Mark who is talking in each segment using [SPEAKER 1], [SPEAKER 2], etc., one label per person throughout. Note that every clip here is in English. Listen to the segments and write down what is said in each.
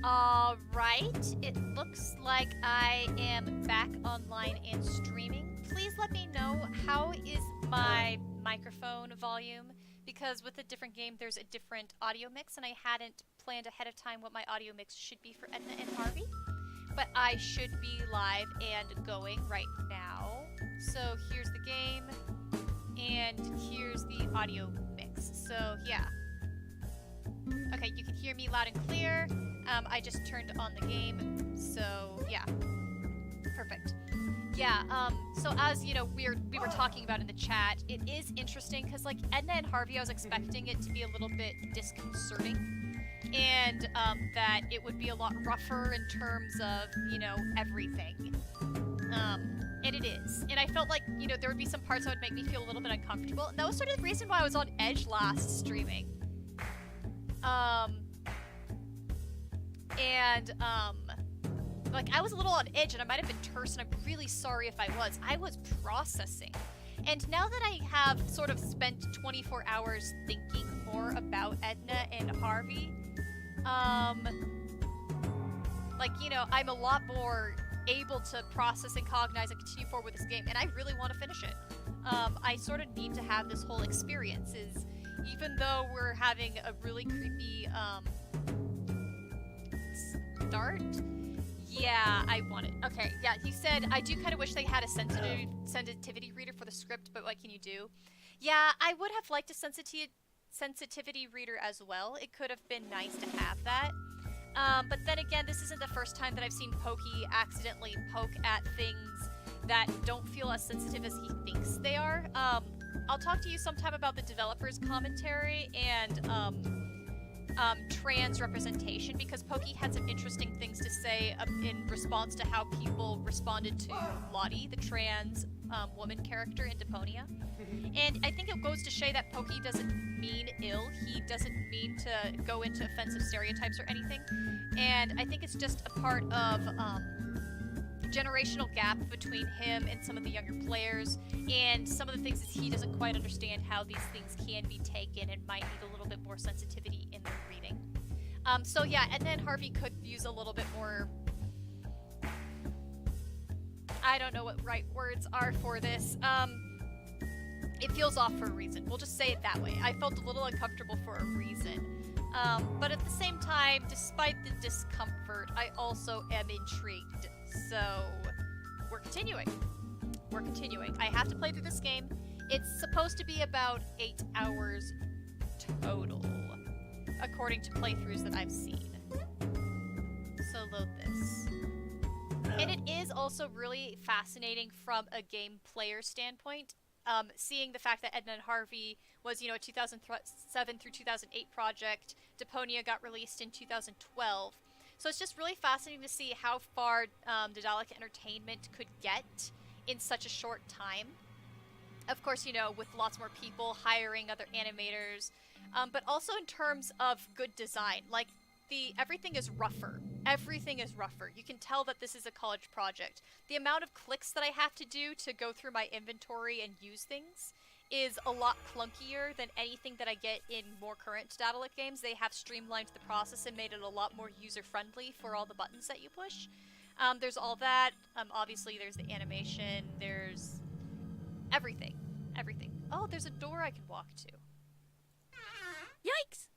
[SPEAKER 1] Alright, it looks like I am back online and streaming. Please let me know, how is my microphone volume? Because with a different game, there's a different audio mix, and I hadn't planned ahead of time what my audio mix should be for Edna and Harvey. But I should be live and going right now. So here's the game, and here's the audio mix. So yeah. Okay, you can hear me loud and clear. I just turned on the game, so yeah. Perfect. Yeah, so as, you know, we were talking about in the chat, it is interesting, because, like, Edna and Harvey, I was expecting it to be a little bit disconcerting, and, that it would be a lot rougher in terms of, you know, everything. And it is. And I felt like, you know, there would be some parts that would make me feel a little bit uncomfortable, and that was sort of the reason why I was on edge last streaming. Like, I was a little on edge, and I might have been terse, and I'm really sorry if I was. I was processing. And now that I have sort of spent 24 hours thinking more about Edna and Harvey, like, you know, I'm a lot more able to process and cognize and continue forward with this game, and I really want to finish it. I sort of need to have this whole experience, even though we're having a really creepy, start? Yeah, I want it. Okay, yeah, he said, I do kind of wish they had a sensitivity reader for the script, but what can you do? Yeah, I would have liked a sensitivity reader as well. It could have been nice to have that. But then again, this isn't the first time that I've seen Pokey accidentally poke at things that don't feel as sensitive as he thinks they are. I'll talk to you sometime about the developer's commentary and, trans representation, because Pokey had some interesting things to say in response to how people responded to Lottie, the trans woman character in Deponia. And I think it goes to show that Pokey doesn't mean ill. He doesn't mean to go into offensive stereotypes or anything. And I think it's just a part of generational gap between him and some of the younger players, and some of the things is he doesn't quite understand how these things can be taken and might need a little bit more sensitivity in their reading. So yeah, Edna and Harvey could use a little bit more, I don't know what right words are for this. It feels off for a reason. We'll just say it that way. I felt a little uncomfortable for a reason. But at the same time, despite the discomfort, I also am intrigued. So, we're continuing. We're continuing. I have to play through this game. It's supposed to be about 8 hours total, according to playthroughs that I've seen. So load this. And it is also really fascinating from a game player standpoint, seeing the fact that Edna and Harvey was, you know, a 2007 through 2008 project. Deponia got released in 2012. So it's just really fascinating to see how far HADDOCK Entertainment could get in such a short time. Of course, you know, with lots more people, hiring other animators, but also in terms of good design. Like, everything is rougher. Everything is rougher. You can tell that this is a college project. The amount of clicks that I have to do to go through my inventory and use things is a lot clunkier than anything that I get in more current HADDOCK games. They have streamlined the process and made it a lot more user-friendly for all the buttons that you push. There's all that. Obviously, there's the animation. There's everything. Everything. Oh, there's a door I can walk to. Yikes!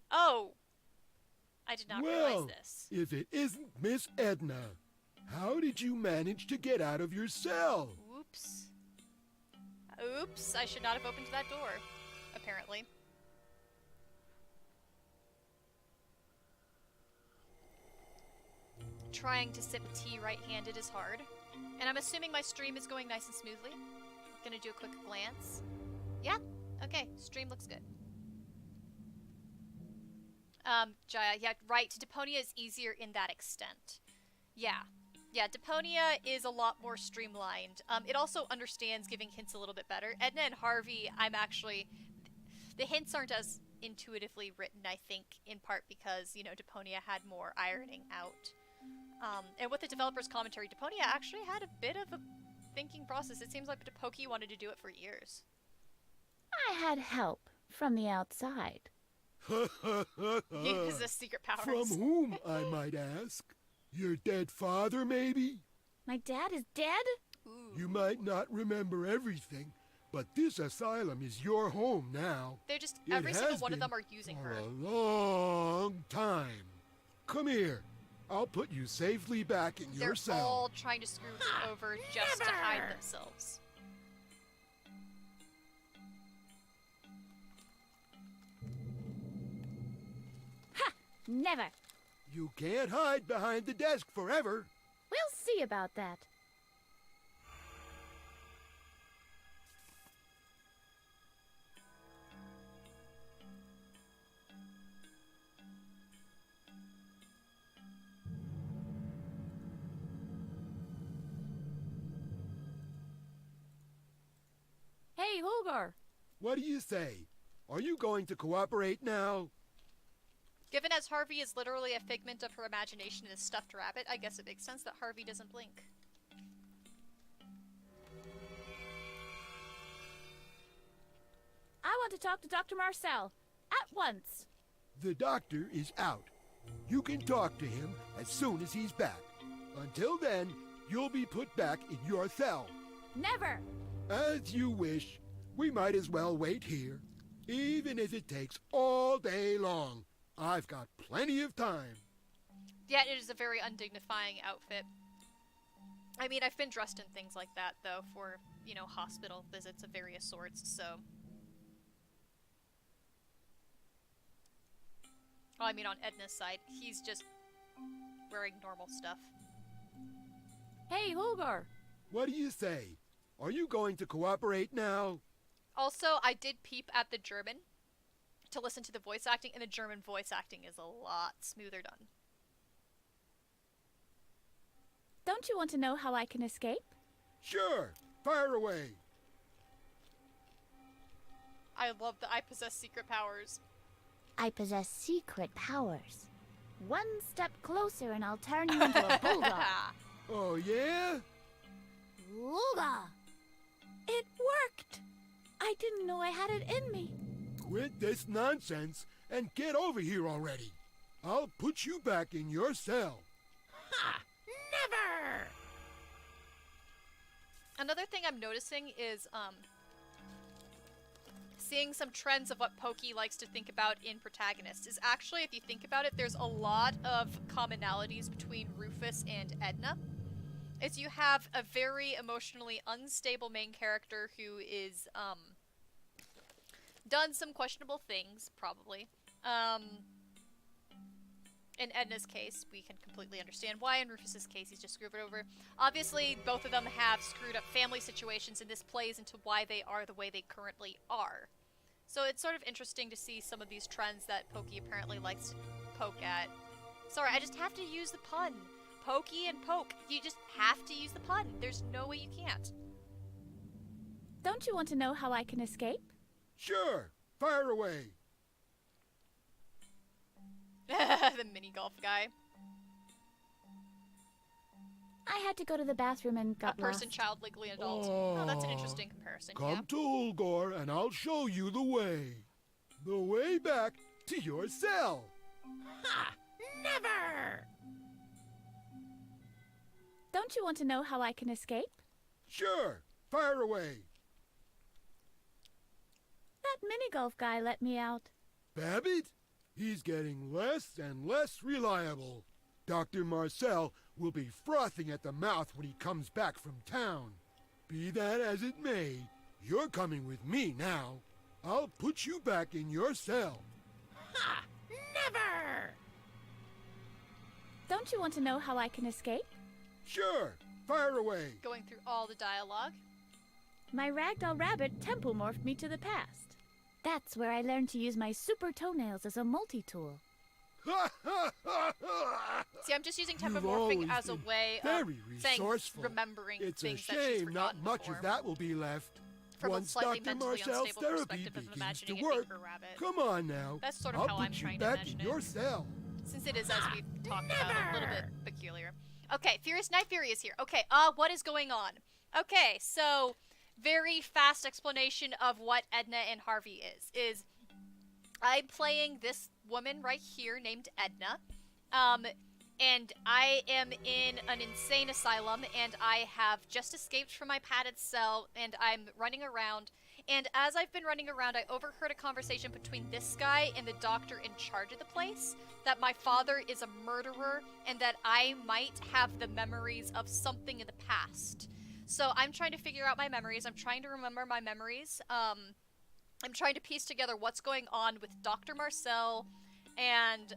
[SPEAKER 1] Oh! I did not realize this.
[SPEAKER 2] If it isn't Miss Edna, how did you manage to get out of your cell?
[SPEAKER 1] Oops. Oops, I should not have opened that door, apparently. Trying to sip tea right-handed is hard. And I'm assuming my stream is going nice and smoothly. Gonna do a quick glance. Yeah, okay, stream looks good. Jaya, yeah, right, Deponia is easier in that extent. Yeah. Yeah, Deponia is a lot more streamlined. It also understands giving hints a little bit better. Edna and Harvey, the hints aren't as intuitively written, I think, in part because, you know, Deponia had more ironing out. And with the developer's commentary, Deponia actually had a bit of a thinking process. It seems like Pokey wanted to do it for years.
[SPEAKER 3] I had help from the outside.
[SPEAKER 1] He possesses secret powers.
[SPEAKER 2] From whom, I might ask? Your dead father, maybe?
[SPEAKER 3] My dad is dead?
[SPEAKER 1] Ooh.
[SPEAKER 2] You might not remember everything, but this asylum is your home now.
[SPEAKER 1] They're just,
[SPEAKER 2] It
[SPEAKER 1] every single
[SPEAKER 2] has
[SPEAKER 1] one of
[SPEAKER 2] been
[SPEAKER 1] them are using
[SPEAKER 2] for
[SPEAKER 1] her.
[SPEAKER 2] a long time. Come here. I'll put you safely back in
[SPEAKER 1] They're
[SPEAKER 2] your cell.
[SPEAKER 1] all trying to screw her over just to hide themselves.
[SPEAKER 3] Ha! Never.
[SPEAKER 2] You can't hide behind the desk forever.
[SPEAKER 3] We'll see about that. Hey, Holgar.
[SPEAKER 2] What do you say? Are you going to cooperate now?
[SPEAKER 1] Given as Harvey is literally a figment of her imagination and a stuffed rabbit, I guess it makes sense that Harvey doesn't blink.
[SPEAKER 3] I want to talk to Dr. Marcel. At once.
[SPEAKER 2] The doctor is out. You can talk to him as soon as he's back. Until then, you'll be put back in your cell.
[SPEAKER 3] Never.
[SPEAKER 2] As you wish. We might as well wait here. Even if it takes all day long. I've got plenty of time.
[SPEAKER 1] Yet it is a very undignifying outfit. I mean, I've been dressed in things like that, though, for, you know, hospital visits of various sorts, so... Oh, I mean, on Edna's side, he's just wearing normal stuff.
[SPEAKER 3] Hey, Holgar.
[SPEAKER 2] What do you say? Are you going to cooperate now?
[SPEAKER 1] Also, I did peep at the German to listen to the voice acting, and the German voice acting is a lot smoother done.
[SPEAKER 3] Don't you want to know how I can escape?
[SPEAKER 2] Sure. Fire away.
[SPEAKER 1] I love that I possess secret powers.
[SPEAKER 3] I possess secret powers. One step closer and I'll turn you into a bulldog.
[SPEAKER 2] Oh, yeah?
[SPEAKER 3] Ooga! It worked! I didn't know I had it in me.
[SPEAKER 2] Quit this nonsense and get over here already. I'll put you back in your cell.
[SPEAKER 3] Ha! Never!
[SPEAKER 1] Another thing I'm noticing is, seeing some trends of what Pokey likes to think about in protagonists is actually, if you think about it, there's a lot of commonalities between Rufus and Edna. Is you have a very emotionally unstable main character who is, done some questionable things, probably. In Edna's case, we can completely understand why. In Rufus's case, he's just screwed it over. Obviously, both of them have screwed up family situations, and this plays into why they are the way they currently are. So it's sort of interesting to see some of these trends that Pokey apparently likes to poke at. Sorry, I just have to use the pun. Pokey and poke. You just have to use the pun. There's no way you can't.
[SPEAKER 3] Don't you want to know how I can escape?
[SPEAKER 2] Sure. Fire away.
[SPEAKER 1] The mini golf guy.
[SPEAKER 3] I had to go to the bathroom and got
[SPEAKER 1] A person,
[SPEAKER 3] lost.
[SPEAKER 1] child, legally adult.
[SPEAKER 2] Oh.
[SPEAKER 1] Oh, that's an interesting comparison,
[SPEAKER 2] Come
[SPEAKER 1] yeah.
[SPEAKER 2] to Ulgor and I'll show you the way. The way back to your cell.
[SPEAKER 3] Ha! Never! Don't you want to know how I can escape?
[SPEAKER 2] Sure. Fire away.
[SPEAKER 3] That mini-golf guy let me out.
[SPEAKER 2] Babbitt? He's getting less and less reliable. Dr. Marcel will be frothing at the mouth when he comes back from town. Be that as it may, you're coming with me now. I'll put you back in your cell.
[SPEAKER 3] Ha! Never! Don't you want to know how I can escape?
[SPEAKER 2] Sure. Fire away.
[SPEAKER 1] Going through all the dialogue.
[SPEAKER 3] My ragdoll rabbit temple morphed me to the past. That's where I learned to use my super toenails as a multi-tool.
[SPEAKER 1] See, I'm just using
[SPEAKER 2] You've
[SPEAKER 1] tempomorphic
[SPEAKER 2] always
[SPEAKER 1] as a
[SPEAKER 2] been
[SPEAKER 1] way of
[SPEAKER 2] very
[SPEAKER 1] saying,
[SPEAKER 2] resourceful.
[SPEAKER 1] remembering
[SPEAKER 2] It's a
[SPEAKER 1] things that she's
[SPEAKER 2] shame not
[SPEAKER 1] forgotten
[SPEAKER 2] much
[SPEAKER 1] before.
[SPEAKER 2] of that will be left.
[SPEAKER 1] From a
[SPEAKER 2] Once
[SPEAKER 1] slightly
[SPEAKER 2] Dr.
[SPEAKER 1] mentally
[SPEAKER 2] Marcel's
[SPEAKER 1] unstable
[SPEAKER 2] therapy
[SPEAKER 1] perspective of
[SPEAKER 2] begins
[SPEAKER 1] imagining
[SPEAKER 2] to
[SPEAKER 1] a
[SPEAKER 2] work,
[SPEAKER 1] finger rabbit.
[SPEAKER 2] come on now.
[SPEAKER 1] That's sort of
[SPEAKER 2] I'll
[SPEAKER 1] how
[SPEAKER 2] put
[SPEAKER 1] I'm
[SPEAKER 2] you
[SPEAKER 1] trying to
[SPEAKER 2] back
[SPEAKER 1] imagine
[SPEAKER 2] in
[SPEAKER 1] it.
[SPEAKER 2] your cell.
[SPEAKER 1] Since it is, as we've talked about, a little bit
[SPEAKER 3] Never!
[SPEAKER 1] peculiar. Okay, Furious Night Fury is here. Okay, what is going on? Okay, so very fast explanation of what Edna and Harvey is I'm playing this woman right here named Edna. And I am in an insane asylum, and I have just escaped from my padded cell, and I'm running around. And as I've been running around, I overheard a conversation between this guy and the doctor in charge of the place, that my father is a murderer, and that I might have the memories of something in the past. So I'm trying to figure out my memories. I'm trying to remember my memories. I'm trying to piece together what's going on with Dr. Marcel and,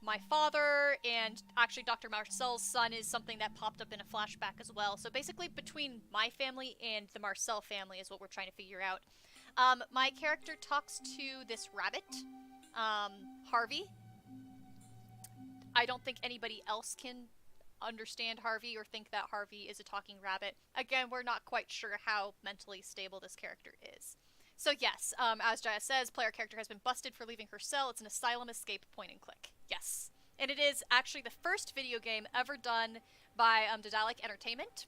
[SPEAKER 1] my father, and actually Dr. Marcel's son is something that popped up in a flashback as well. So basically between my family and the Marcel family is what we're trying to figure out. My character talks to this rabbit, Harvey. I don't think anybody else can understand Harvey or think that Harvey is a talking rabbit. Again, we're not quite sure how mentally stable this character is. So yes, as Jaya says, player character has been busted for leaving her cell. It's an asylum escape point and click. Yes. And it is actually the first video game ever done by HADDOCK Entertainment,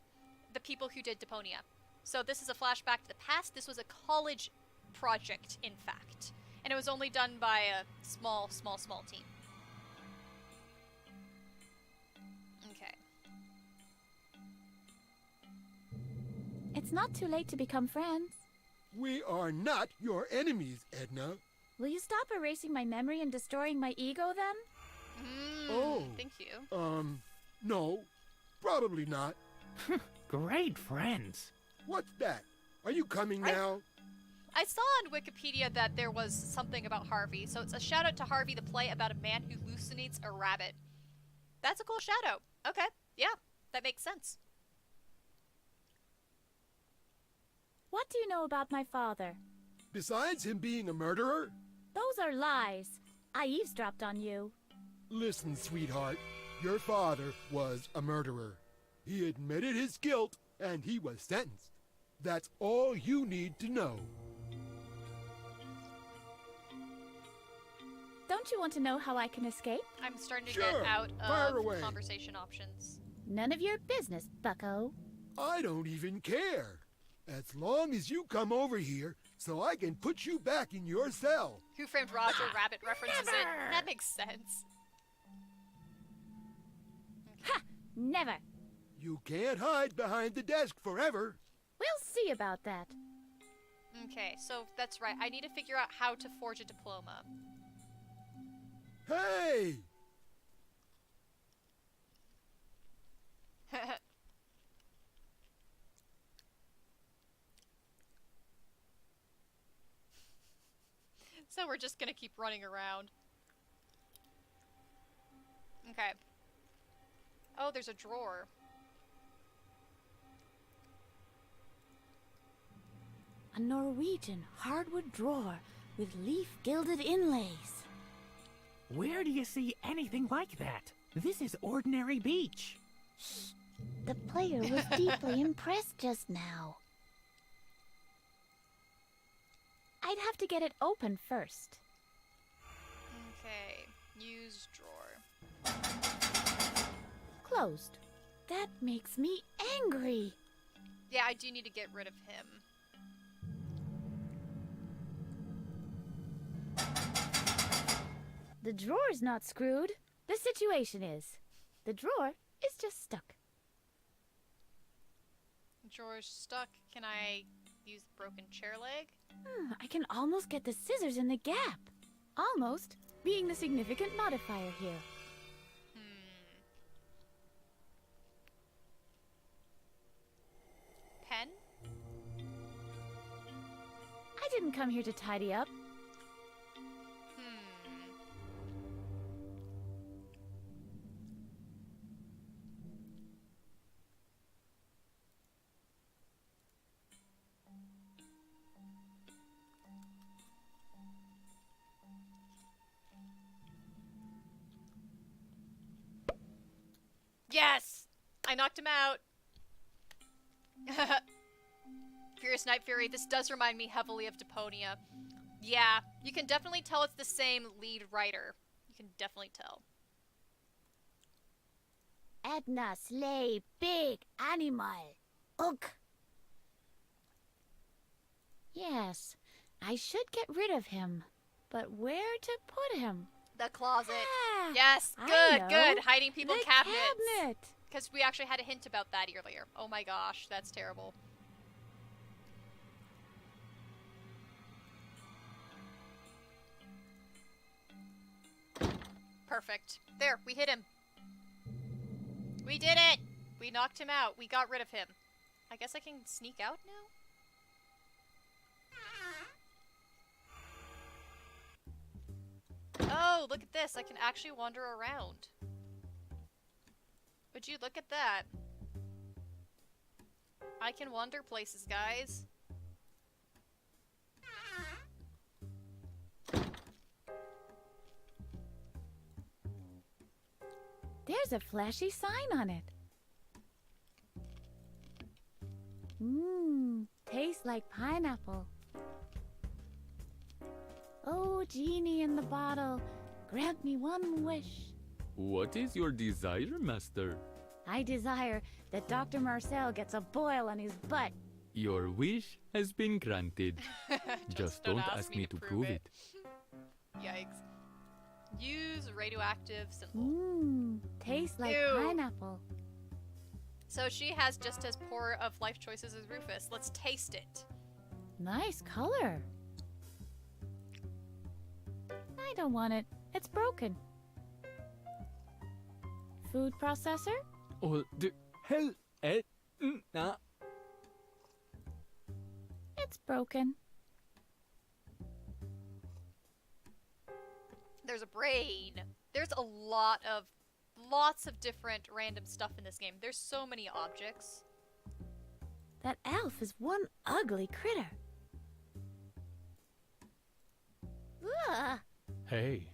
[SPEAKER 1] the people who did Deponia. So this is a flashback to the past. This was a college project, in fact. And it was only done by a small team. Okay.
[SPEAKER 3] It's not too late to become friends.
[SPEAKER 2] We are not your enemies, Edna.
[SPEAKER 3] Will you stop erasing my memory and destroying my ego then?
[SPEAKER 2] Oh.
[SPEAKER 1] Thank you.
[SPEAKER 2] No. Probably not.
[SPEAKER 4] Great friends.
[SPEAKER 2] What's that? Are you coming now?
[SPEAKER 1] I saw on Wikipedia that there was something about Harvey, so it's a shout out to Harvey the play about a man who hallucinates a rabbit. That's a cool shout out. Okay, yeah, that makes sense.
[SPEAKER 3] What do you know about my father?
[SPEAKER 2] Besides him being a murderer?
[SPEAKER 3] Those are lies. I eavesdropped on you.
[SPEAKER 2] Listen, sweetheart. Your father was a murderer. He admitted his guilt, and he was sentenced. That's all you need to know.
[SPEAKER 3] Don't you want to know how I can escape?
[SPEAKER 1] I'm starting to
[SPEAKER 2] Sure,
[SPEAKER 1] get out
[SPEAKER 2] fire
[SPEAKER 1] of
[SPEAKER 2] away.
[SPEAKER 1] conversation options.
[SPEAKER 3] None of your business, bucko.
[SPEAKER 2] I don't even care. As long as you come over here so I can put you back in your cell.
[SPEAKER 1] Who Framed Roger Rabbit references it. That makes sense.
[SPEAKER 3] Ha! Never.
[SPEAKER 2] You can't hide behind the desk forever.
[SPEAKER 3] We'll see about that.
[SPEAKER 1] Okay, so that's right. I need to figure out how to forge a diploma.
[SPEAKER 2] Hey!
[SPEAKER 1] So we're just gonna keep running around. Okay. Oh, there's a drawer.
[SPEAKER 3] A Norwegian hardwood drawer with leaf-gilded inlays.
[SPEAKER 4] Where do you see anything like that? This is ordinary beach.
[SPEAKER 3] The player was deeply impressed just now. I'd have to get it open first.
[SPEAKER 1] Okay. Use drawer.
[SPEAKER 3] Closed. That makes me angry.
[SPEAKER 1] Yeah, I do need to get rid of him.
[SPEAKER 3] The drawer's not screwed. The situation is. The drawer is just stuck.
[SPEAKER 1] Drawer's stuck. Can I use the broken chair leg?
[SPEAKER 3] I can almost get the scissors in the gap. Almost being the significant modifier here.
[SPEAKER 1] Pen?
[SPEAKER 3] I didn't come here to tidy up.
[SPEAKER 1] Yes! I knocked him out. Furious Night Fury, this does remind me heavily of Deponia. Yeah, you can definitely tell it's the same lead writer. You can definitely tell.
[SPEAKER 3] Edna slay big animal. Ugh. Yes, I should get rid of him. but where to put him?
[SPEAKER 1] The closet.
[SPEAKER 3] Ah,
[SPEAKER 1] Yes,
[SPEAKER 3] I
[SPEAKER 1] good,
[SPEAKER 3] know.
[SPEAKER 1] good. Hiding people
[SPEAKER 3] The
[SPEAKER 1] in cabinets.
[SPEAKER 3] cabinet.
[SPEAKER 1] Because we actually had a hint about that earlier. Oh my gosh, that's terrible. Perfect. There, we hit him. We did it! We knocked him out. We got rid of him. I guess I can sneak out now? Oh, look at this. I can actually wander around. Would you look at that? I can wander places, guys.
[SPEAKER 3] There's a flashy sign on it. Mmm, tastes like pineapple. Oh, genie in the bottle, grant me one wish.
[SPEAKER 5] What is your desire, master?
[SPEAKER 3] I desire that Dr. Marcel gets a boil on his butt.
[SPEAKER 5] Your wish has been granted. Just don't ask me to prove it.
[SPEAKER 1] Yikes. Use radioactive symbol.
[SPEAKER 3] Mmm, tastes like
[SPEAKER 1] Ew.
[SPEAKER 3] pineapple.
[SPEAKER 1] So she has just as poor of life choices as Rufus. Let's taste it.
[SPEAKER 3] Nice color. I don't want it. It's broken. Food processor?
[SPEAKER 5] Oh, the hell, Edna.
[SPEAKER 3] It's broken.
[SPEAKER 1] There's a brain. There's a lots of different random stuff in this game. There's so many objects.
[SPEAKER 3] That elf is one ugly critter. Ugh.
[SPEAKER 6] Hey,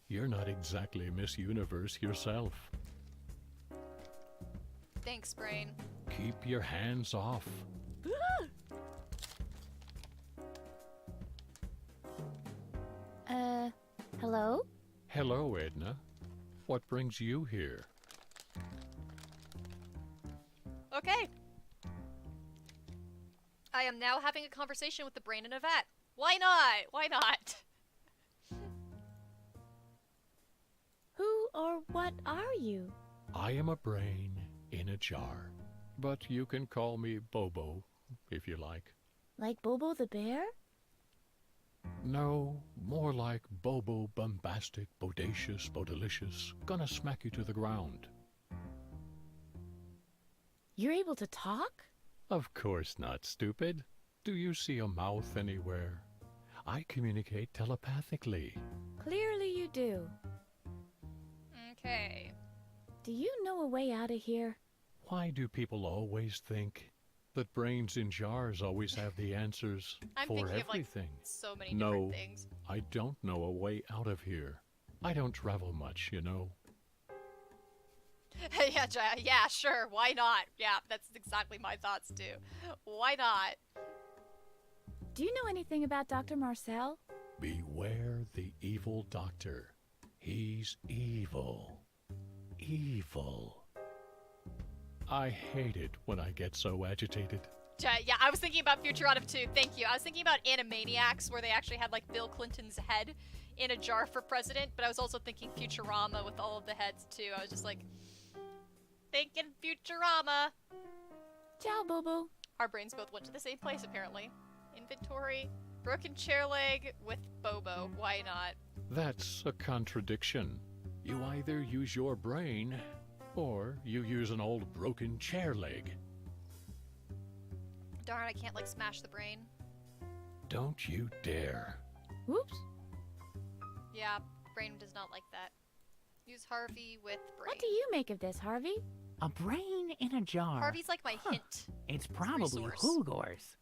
[SPEAKER 6] you're not exactly Miss Universe yourself.
[SPEAKER 1] Thanks, brain.
[SPEAKER 6] Keep your hands off.
[SPEAKER 3] Hello?
[SPEAKER 6] Hello, Edna. What brings you here?
[SPEAKER 1] Okay. I am now having a conversation with the brain in a vat. Why not? Why not?
[SPEAKER 3] Who or what are you?
[SPEAKER 6] I am a brain in a jar, but you can call me Bobo if you like.
[SPEAKER 3] Like Bobo the bear?
[SPEAKER 6] No, more like Bobo bombastic, bodacious, bodilicious. Gonna smack you to the ground.
[SPEAKER 3] You're able to talk?
[SPEAKER 6] Of course not, stupid. Do you see a mouth anywhere? I communicate telepathically.
[SPEAKER 3] Clearly you do.
[SPEAKER 1] Okay.
[SPEAKER 3] Do you know a way out of here?
[SPEAKER 6] Why do people always think that brains in jars always have the answers
[SPEAKER 1] I'm
[SPEAKER 6] for
[SPEAKER 1] thinking of like
[SPEAKER 6] everything?
[SPEAKER 1] so many
[SPEAKER 6] No.
[SPEAKER 1] different things.
[SPEAKER 6] I don't know a way out of here. I don't travel much, you know.
[SPEAKER 1] Yeah, sure. Why not? Yeah, that's exactly my thoughts too. Why not?
[SPEAKER 3] Do you know anything about Dr. Marcel?
[SPEAKER 6] Beware the evil doctor. He's evil. Evil. I hate it when I get so agitated.
[SPEAKER 1] Yeah, I was thinking about Futurama too. Thank you. I was thinking about Animaniacs, where they actually had like Bill Clinton's head in a jar for president. But I was also thinking Futurama with all of the heads too. I was just like thinking Futurama.
[SPEAKER 3] Ciao, Bobo.
[SPEAKER 1] Our brains both went to the same place apparently. Inventory, broken chair leg with Bobo. Why not?
[SPEAKER 6] That's a contradiction. You either use your brain, or you use an old broken chair leg.
[SPEAKER 1] Darn, I can't like smash the brain.
[SPEAKER 6] Don't you dare.
[SPEAKER 3] Whoops.
[SPEAKER 1] Yeah, brain does not like that. Use Harvey with brain.
[SPEAKER 3] What do you make of this, Harvey?
[SPEAKER 4] A brain in a jar.
[SPEAKER 1] Harvey's like my hint.
[SPEAKER 4] It's probably
[SPEAKER 1] resource.
[SPEAKER 4] Hugor's.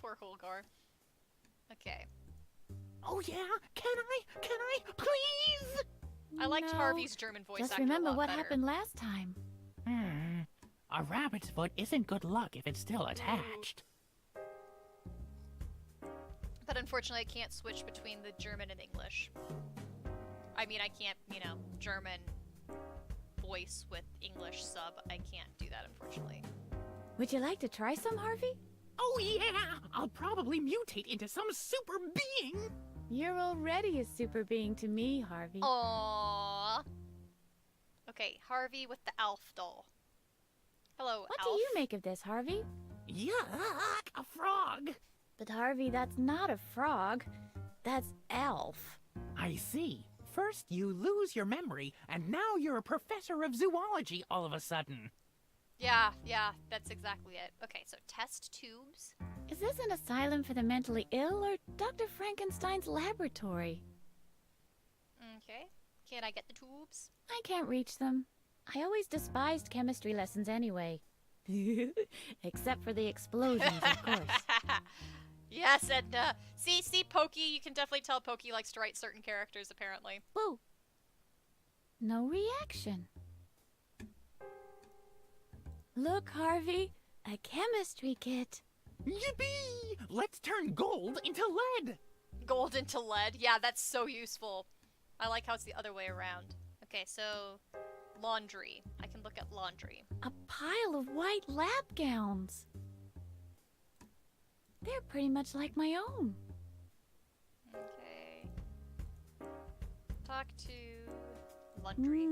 [SPEAKER 1] Poor Holgar. Okay.
[SPEAKER 4] Oh yeah? Can I? Please?
[SPEAKER 1] I liked
[SPEAKER 3] No.
[SPEAKER 1] Harvey's German voice
[SPEAKER 3] Just
[SPEAKER 1] actor
[SPEAKER 3] remember
[SPEAKER 1] a lot
[SPEAKER 3] what
[SPEAKER 1] better.
[SPEAKER 3] happened last time.
[SPEAKER 4] A rabbit's foot isn't good luck if it's still attached.
[SPEAKER 1] But unfortunately, I can't switch between the German and English. I mean, I can't, German voice with English sub. I can't do that, unfortunately.
[SPEAKER 3] Would you like to try some, Harvey?
[SPEAKER 4] Oh yeah! I'll probably mutate into some super being!
[SPEAKER 3] You're already a super being to me, Harvey.
[SPEAKER 1] Aww. Okay, Harvey with the Alf doll. Hello,
[SPEAKER 3] What
[SPEAKER 1] Alf.
[SPEAKER 3] do you make of this, Harvey?
[SPEAKER 4] Yuck! A frog!
[SPEAKER 3] But Harvey, that's not a frog. That's Alf.
[SPEAKER 4] I see. First you lose your memory, and now you're a professor of zoology all of a sudden.
[SPEAKER 1] Yeah, that's exactly it. Okay, so test tubes.
[SPEAKER 3] Is this an asylum for the mentally ill or Dr. Frankenstein's laboratory?
[SPEAKER 1] Okay. Can I get the tubes?
[SPEAKER 3] I can't reach them. I always despised chemistry lessons anyway. Except for the explosions, of course.
[SPEAKER 1] Yes, Edna. See, Pokey. You can definitely tell Pokey likes to write certain characters, apparently.
[SPEAKER 3] Whoa. No reaction. Look, Harvey. A chemistry kit.
[SPEAKER 4] Yippee! Let's turn gold into lead!
[SPEAKER 1] Gold into lead. Yeah, that's so useful. I like how it's the other way around. Okay, so laundry. I can look at laundry.
[SPEAKER 3] A pile of white lab gowns. They're pretty much like my own.
[SPEAKER 1] Okay. Talk to laundry.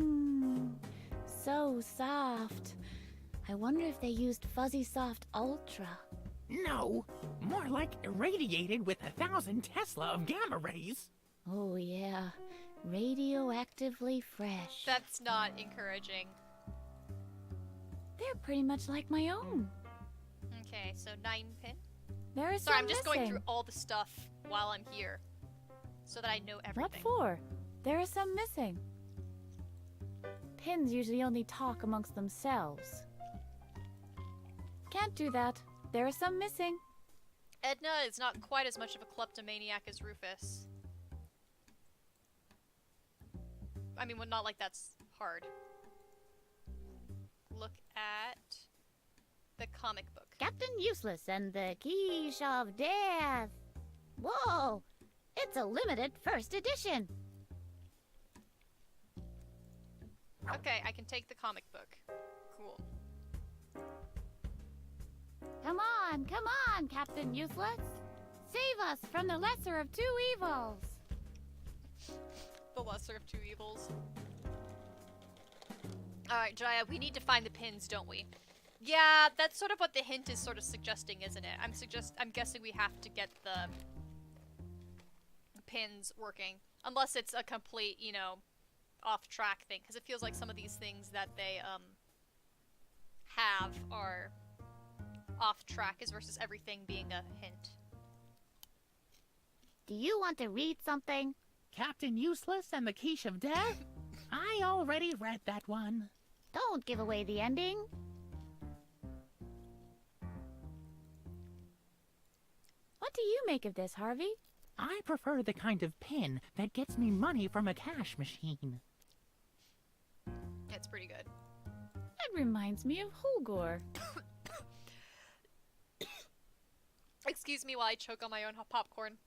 [SPEAKER 3] So soft. I wonder if they used Fuzzy Soft Ultra.
[SPEAKER 4] No, more like irradiated with 1,000 Tesla of gamma rays.
[SPEAKER 3] Oh yeah, radioactively fresh.
[SPEAKER 1] That's not encouraging.
[SPEAKER 3] They're pretty much like my own.
[SPEAKER 1] Okay, so 9-pin.
[SPEAKER 3] There is
[SPEAKER 1] Sorry,
[SPEAKER 3] some
[SPEAKER 1] I'm just going
[SPEAKER 3] missing.
[SPEAKER 1] through all the stuff while I'm here, so that I know everything.
[SPEAKER 3] What for? There are some missing. Pins usually only talk amongst themselves. Can't do that. There are some missing.
[SPEAKER 1] Edna is not quite as much of a kleptomaniac as Rufus. I mean, well, not like that's hard. Look at the comic book.
[SPEAKER 3] Captain Useless and the Quiche of Death. Whoa! It's a limited first edition.
[SPEAKER 1] Okay, I can take the comic book. Cool.
[SPEAKER 3] Come on, Captain Useless. Save us from the lesser of two evils.
[SPEAKER 1] The lesser of two evils. Alright, Jaya, we need to find the pins, don't we? Yeah, that's sort of what the hint is sort of suggesting, isn't it? I'm guessing we have to get the pins working. Unless it's a complete, you know, off-track thing. Because it feels like some of these things that they, have are off-track as versus everything being a hint.
[SPEAKER 3] Do you want to read something?
[SPEAKER 4] Captain Useless and the Quiche of Death? I already read that one.
[SPEAKER 3] Don't give away the ending. What do you make of this, Harvey?
[SPEAKER 4] I prefer the kind of pin that gets me money from a cash machine.
[SPEAKER 1] It's pretty good.
[SPEAKER 3] That reminds me of Holgor.
[SPEAKER 1] Excuse me while I choke on my own popcorn.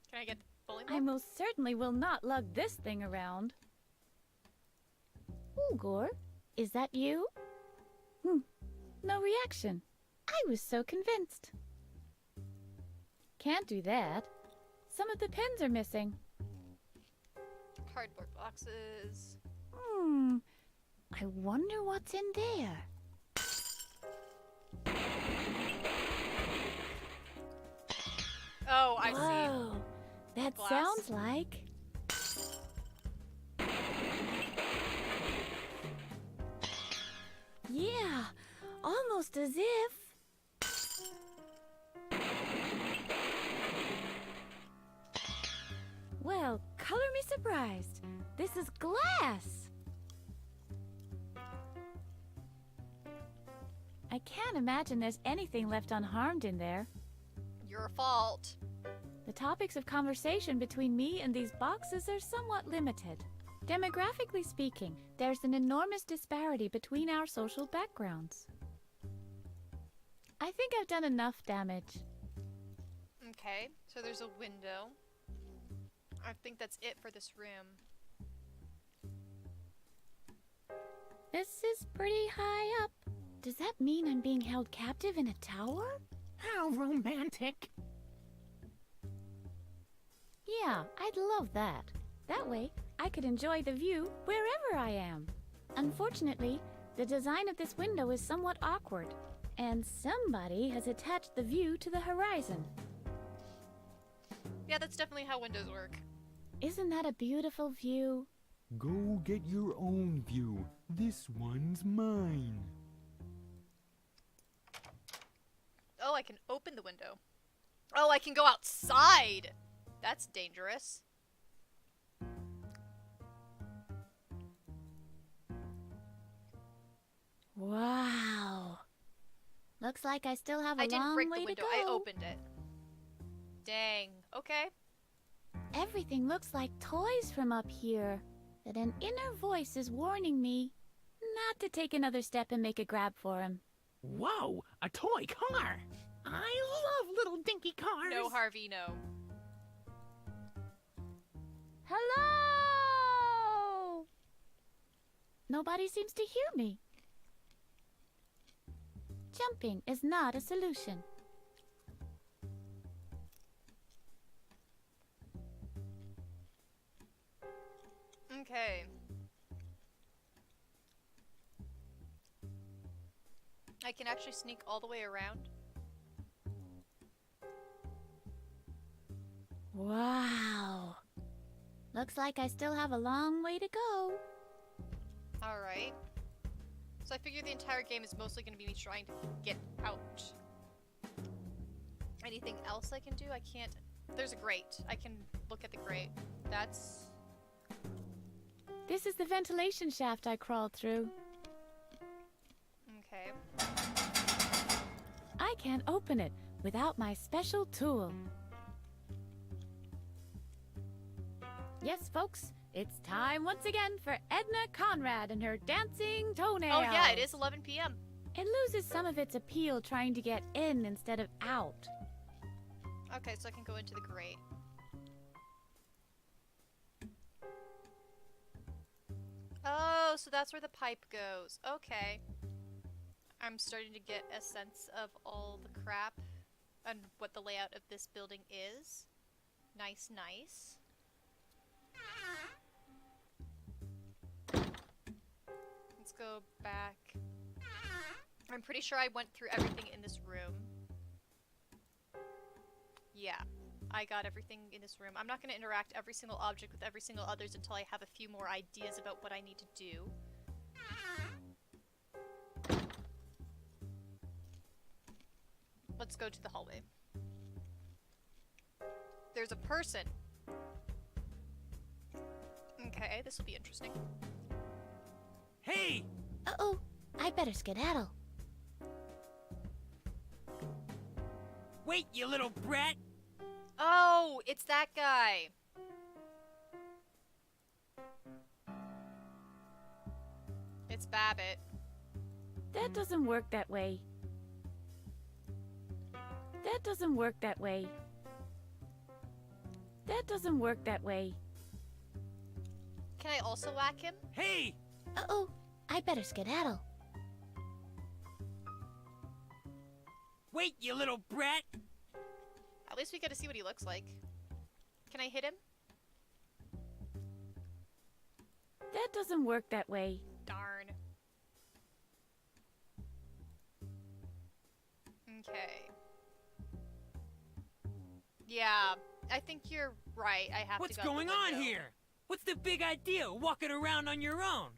[SPEAKER 1] Can I get the bowling ball?
[SPEAKER 3] I most certainly will not lug this thing around. Holgor, is that you? No reaction. I was so convinced. Can't do that. Some of the pins are missing.
[SPEAKER 1] Cardboard boxes.
[SPEAKER 3] I wonder what's in there.
[SPEAKER 1] Oh, I see.
[SPEAKER 3] Whoa, that
[SPEAKER 1] Glass.
[SPEAKER 3] sounds like... Yeah, almost as if... Well, color me surprised. This is glass. I can't imagine there's anything left unharmed in there.
[SPEAKER 1] Your fault.
[SPEAKER 3] The topics of conversation between me and these boxes are somewhat limited. Demographically speaking, there's an enormous disparity between our social backgrounds. I think I've done enough damage.
[SPEAKER 1] Okay, so there's a window. I think that's it for this room.
[SPEAKER 3] This is pretty high up. Does that mean I'm being held captive in a tower?
[SPEAKER 4] How romantic.
[SPEAKER 3] Yeah, I'd love that. That way, I could enjoy the view wherever I am. Unfortunately, the design of this window is somewhat awkward, and somebody has attached the view to the horizon.
[SPEAKER 1] Yeah, that's definitely how windows work.
[SPEAKER 3] Isn't that a beautiful view?
[SPEAKER 5] Go get your own view. This one's mine.
[SPEAKER 1] Oh, I can open the window. Oh, I can go outside! That's dangerous.
[SPEAKER 3] Wow. Looks like I still have a
[SPEAKER 1] I didn't
[SPEAKER 3] long
[SPEAKER 1] break
[SPEAKER 3] way
[SPEAKER 1] the window,
[SPEAKER 3] to go.
[SPEAKER 1] I opened it. Dang. Okay.
[SPEAKER 3] Everything looks like toys from up here. But an inner voice is warning me not to take another step and make a grab for him.
[SPEAKER 4] Whoa, a toy car. I love little dinky cars.
[SPEAKER 1] No, Harvey, no.
[SPEAKER 3] Hello! Nobody seems to hear me. Jumping is not a solution.
[SPEAKER 1] Okay. I can actually sneak all the way around.
[SPEAKER 3] Wow. Looks like I still have a long way to go.
[SPEAKER 1] Alright. So I figure the entire game is mostly going to be me trying to get out. Anything else I can do? I can't... There's a grate. I can look at the grate. That's...
[SPEAKER 3] This is the ventilation shaft I crawled through.
[SPEAKER 1] Okay.
[SPEAKER 3] I can't open it without my special tool. Yes, folks, it's time once again for Edna Conrad and her dancing toenails.
[SPEAKER 1] Oh yeah, it is 11 p.m.
[SPEAKER 3] It loses some of its appeal trying to get in instead of out.
[SPEAKER 1] Okay, so I can go into the grate. Oh, so that's where the pipe goes. Okay. I'm starting to get a sense of all the crap and what the layout of this building is. Nice, nice. Let's go back. I'm pretty sure I went through everything in this room. Yeah, I got everything in this room. I'm not going to interact every single object with every single others until I have a few more ideas about what I need to do. Let's go to the hallway. There's a person. Okay, this will be interesting.
[SPEAKER 4] Hey!
[SPEAKER 3] Uh-oh, I better skedaddle.
[SPEAKER 4] Wait, you little brat!
[SPEAKER 1] Oh, it's that guy. It's Babbitt.
[SPEAKER 3] That doesn't work that way. That doesn't work that way. That doesn't work that way.
[SPEAKER 1] Can I also whack him?
[SPEAKER 4] Hey!
[SPEAKER 3] Uh-oh, I better skedaddle.
[SPEAKER 4] Wait, you little brat!
[SPEAKER 1] At least we get to see what he looks like. Can I hit him?
[SPEAKER 3] That doesn't work that way.
[SPEAKER 1] Darn. Okay. Yeah, I think you're right. I have
[SPEAKER 4] What's
[SPEAKER 1] to go out the
[SPEAKER 4] going on
[SPEAKER 1] window.
[SPEAKER 4] here? What's the big idea, walking around on your own?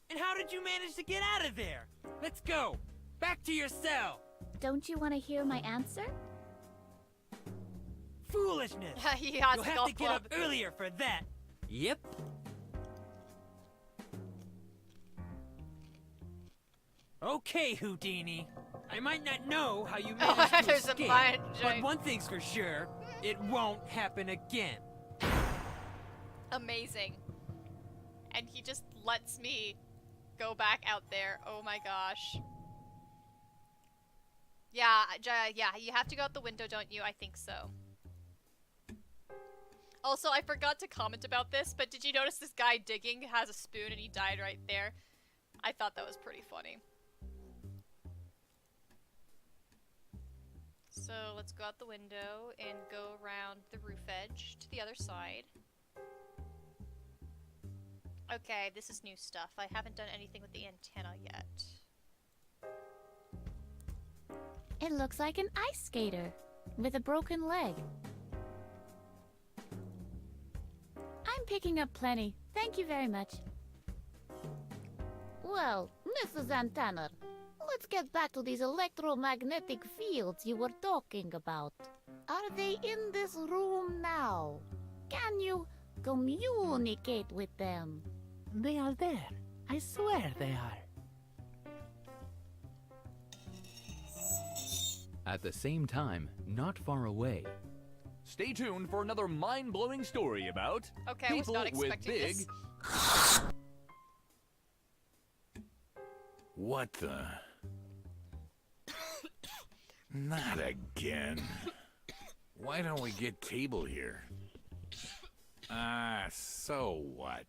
[SPEAKER 4] And how did you manage to get out of there? Let's go! Back to your cell!
[SPEAKER 3] Don't you want to hear my answer?
[SPEAKER 4] Foolishness!
[SPEAKER 1] He has
[SPEAKER 4] You'll
[SPEAKER 1] the
[SPEAKER 4] have
[SPEAKER 1] golf
[SPEAKER 4] to get
[SPEAKER 1] club.
[SPEAKER 4] up earlier for that.
[SPEAKER 5] Yep.
[SPEAKER 4] Okay, Houdini. I might not know how you
[SPEAKER 1] Oh,
[SPEAKER 4] managed to
[SPEAKER 1] there's a
[SPEAKER 4] escape,
[SPEAKER 1] giant-
[SPEAKER 4] but one thing's for sure, it won't happen again.
[SPEAKER 1] Amazing. And he just lets me go back out there. Oh my gosh. Yeah, yeah, you have to go out the window, don't you? I think so. Also, I forgot to comment about this, but did you notice this guy digging has a spoon and he died right there? I thought that was pretty funny. So let's go out the window and go around the roof edge to the other side. Okay, this is new stuff. I haven't done anything with the antenna yet.
[SPEAKER 3] It looks like an ice skater with a broken leg. I'm picking up plenty. Thank you very much. Well, Mrs. Antenna, let's get back to these electromagnetic fields you were talking about. Are they in this room now? Can you communicate with them?
[SPEAKER 7] They are there. I swear they are.
[SPEAKER 5] At the same time, not far away,
[SPEAKER 8] Stay tuned for another mind-blowing story about
[SPEAKER 1] Okay, I was
[SPEAKER 8] people
[SPEAKER 1] not
[SPEAKER 8] with
[SPEAKER 1] expecting
[SPEAKER 8] big.
[SPEAKER 1] this.
[SPEAKER 9] What the? Not again. Why don't we get cable here? So what?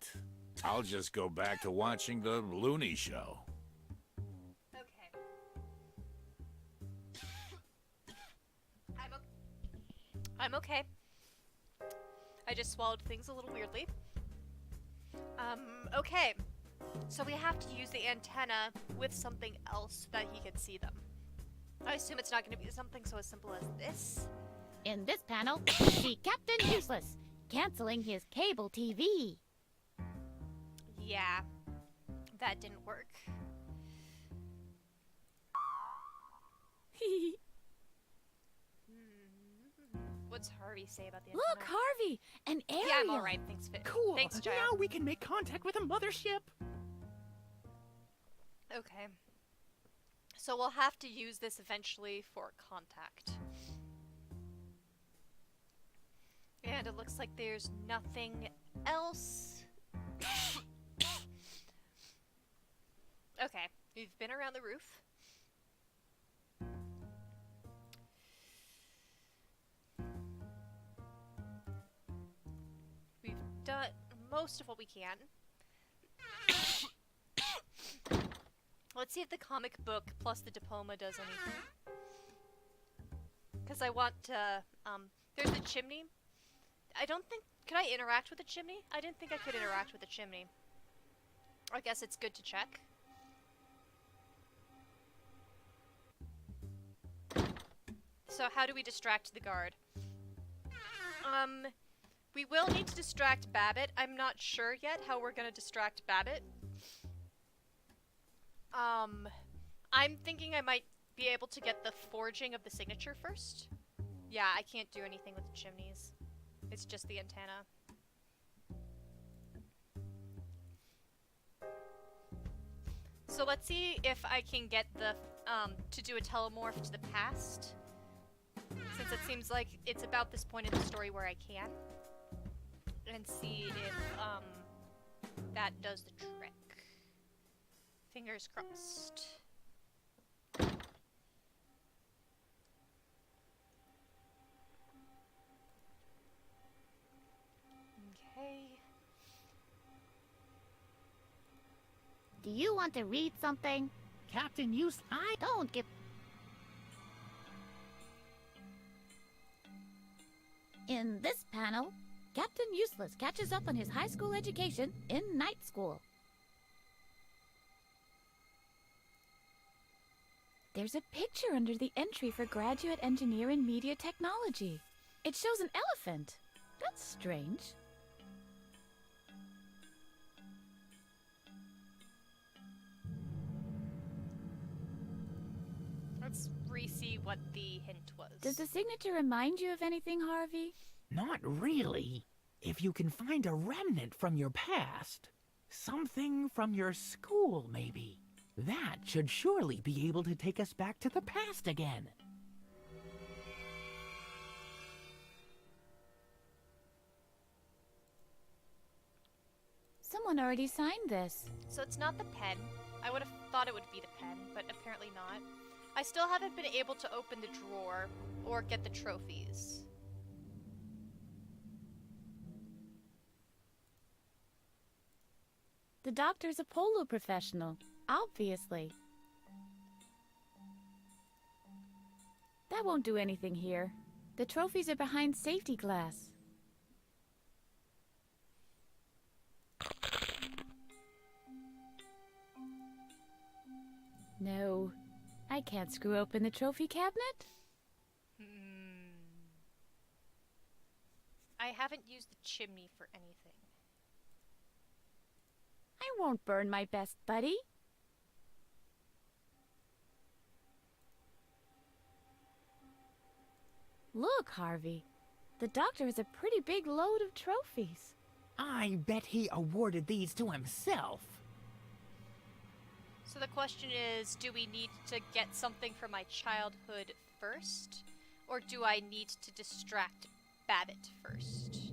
[SPEAKER 9] I'll just go back to watching the Looney Show.
[SPEAKER 1] Okay. I'm okay. I just swallowed things a little weirdly. Okay. So we have to use the antenna with something else so that he can see them. I assume it's not going to be something so as simple as this.
[SPEAKER 3] In this panel, see Captain Useless, canceling his cable TV.
[SPEAKER 1] Yeah. That didn't work. What's Harvey say about the antenna?
[SPEAKER 3] Look, Harvey, an area.
[SPEAKER 1] Yeah, I'm alright. Thanks, Fit.
[SPEAKER 7] Cool.
[SPEAKER 1] Thanks, Jaya.
[SPEAKER 7] Now we can make contact with a mothership.
[SPEAKER 1] Okay. So we'll have to use this eventually for contact. And it looks like there's nothing else. Okay, we've been around the roof. We've done most of what we can. Let's see if the comic book plus the diploma does anything. Because I want to, there's the chimney. I don't think, could I interact with the chimney? I didn't think I could interact with the chimney. I guess it's good to check. So how do we distract the guard? We will need to distract Babbitt. I'm not sure yet how we're gonna distract Babbitt. I'm thinking I might be able to get the forging of the signature first. Yeah, I can't do anything with the chimneys. It's just the antenna. So let's see if I can get the, to do a telemorph to the past. Since it seems like it's about this point in the story where I can. And see if, that does the trick. Fingers crossed. Okay.
[SPEAKER 3] Do you want to read something?
[SPEAKER 7] Captain Useless. I
[SPEAKER 3] Don't give... In this panel, Captain Useless catches up on his high school education in night school. There's a picture under the entry for graduate engineer in media technology. It shows an elephant. That's strange.
[SPEAKER 1] Let's re-see what the hint was.
[SPEAKER 3] Does the signature remind you of anything, Harvey?
[SPEAKER 7] Not really. If you can find a remnant from your past, something from your school, maybe, that should surely be able to take us back to the past again.
[SPEAKER 3] Someone already signed this.
[SPEAKER 1] So it's not the pen. I would have thought it would be the pen, but apparently not. I still haven't been able to open the drawer or get the trophies.
[SPEAKER 3] The doctor's a polo professional, obviously. That won't do anything here. The trophies are behind safety glass. No, I can't screw open the trophy cabinet.
[SPEAKER 1] I haven't used the chimney for anything.
[SPEAKER 3] I won't burn my best buddy. Look, Harvey. The doctor has a pretty big load of trophies.
[SPEAKER 7] I bet he awarded these to himself.
[SPEAKER 1] So the question is, do we need to get something from my childhood first? Or do I need to distract Babbitt first?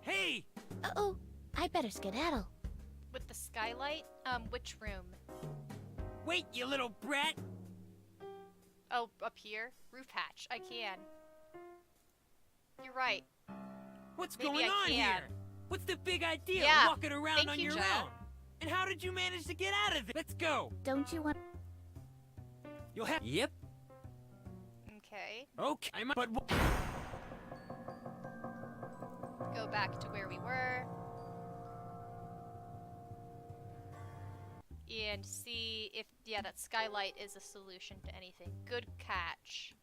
[SPEAKER 4] Hey!
[SPEAKER 3] Uh-oh, I better skedaddle.
[SPEAKER 1] With the skylight? Which room?
[SPEAKER 4] Wait, you little brat!
[SPEAKER 1] Oh, up here? Roof hatch. I can. You're right.
[SPEAKER 4] What's
[SPEAKER 1] Maybe
[SPEAKER 4] going
[SPEAKER 1] I
[SPEAKER 4] on
[SPEAKER 1] can.
[SPEAKER 4] here? What's the big idea
[SPEAKER 1] Yeah,
[SPEAKER 4] walking around
[SPEAKER 1] thank
[SPEAKER 4] on
[SPEAKER 1] you,
[SPEAKER 4] your
[SPEAKER 1] Chad.
[SPEAKER 4] own? And how did you manage to get out of it? Let's go!
[SPEAKER 3] Don't you want...
[SPEAKER 4] You'll have... Yep.
[SPEAKER 1] Okay.
[SPEAKER 4] Okay, but...
[SPEAKER 1] Go back to where we were. And see if, yeah, that skylight is a solution to anything. Good catch.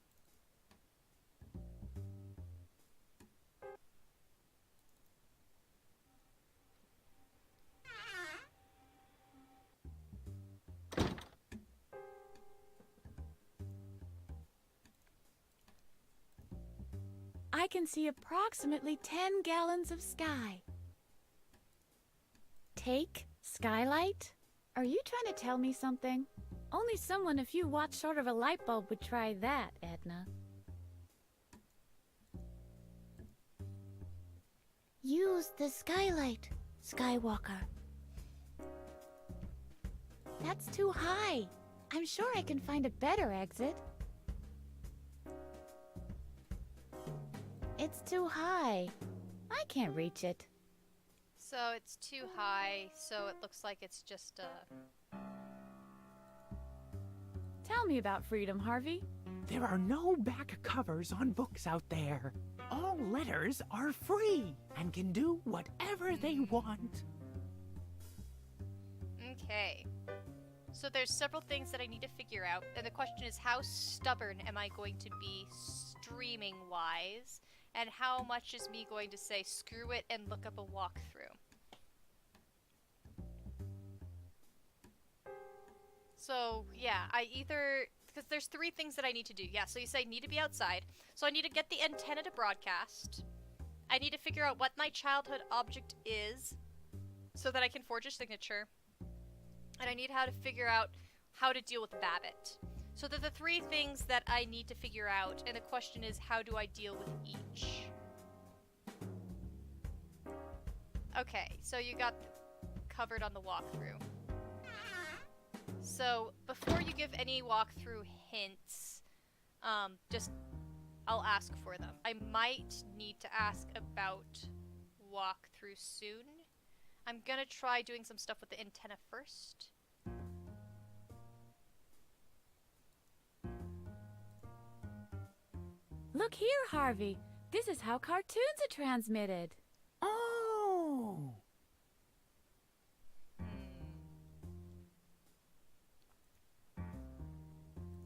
[SPEAKER 3] I can see approximately 10 gallons of sky. Take skylight? Are you trying to tell me something? Only someone a few watts short of a light bulb would try that, Edna. Use the skylight, Skywalker. That's too high. I'm sure I can find a better exit. It's too high. I can't reach it.
[SPEAKER 1] So it's too high, so it looks like it's just
[SPEAKER 3] Tell me about freedom, Harvey.
[SPEAKER 7] There are no back covers on books out there. All letters are free and can do whatever they want.
[SPEAKER 1] Okay. So there's several things that I need to figure out, and the question is, how stubborn am I going to be streaming-wise? And how much is me going to say, screw it, and look up a walkthrough? So, yeah, I either... Because there's three things that I need to do. Yeah, so you say need to be outside. So I need to get the antenna to broadcast. I need to figure out what my childhood object is so that I can forge a signature. And I need how to figure out how to deal with Babbitt. So they're the three things that I need to figure out, and the question is, how do I deal with each? Okay, so you got covered on the walkthrough. So, before you give any walkthrough hints, I'll ask for them. I might need to ask about walkthrough soon. I'm gonna try doing some stuff with the antenna first.
[SPEAKER 3] Look here, Harvey. This is how cartoons are transmitted.
[SPEAKER 7] Oh!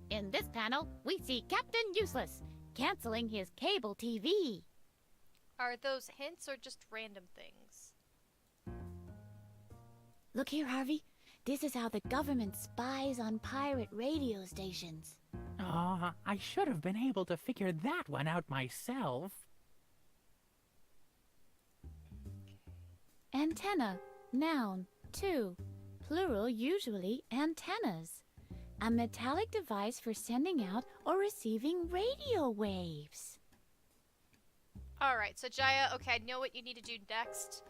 [SPEAKER 3] In this panel, we see Captain Useless canceling his cable TV.
[SPEAKER 1] Are those hints or just random things?
[SPEAKER 3] Look here, Harvey. This is how the government spies on pirate radio stations.
[SPEAKER 7] I should have been able to figure that one out myself.
[SPEAKER 3] Antenna, noun, 2. Plural, usually antennas. A metallic device for sending out or receiving radio waves.
[SPEAKER 1] All right, so Jaya, okay, I know what you need to do next.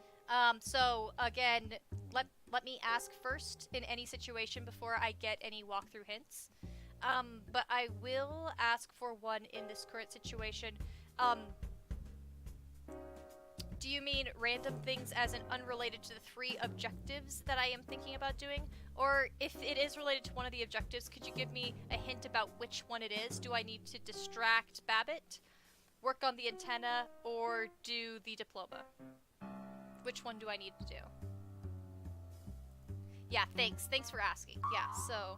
[SPEAKER 1] So again, let me ask first in any situation before I get any walkthrough hints. But I will ask for one in this current situation. Do you mean random things as in unrelated to the 3 objectives that I am thinking about doing? Or if it is related to one of the objectives, could you give me a hint about which one it is? Do I need to distract Babbitt, work on the antenna, or do the diploma? Which one do I need to do? Yeah, thanks. Thanks for asking. Yeah, so...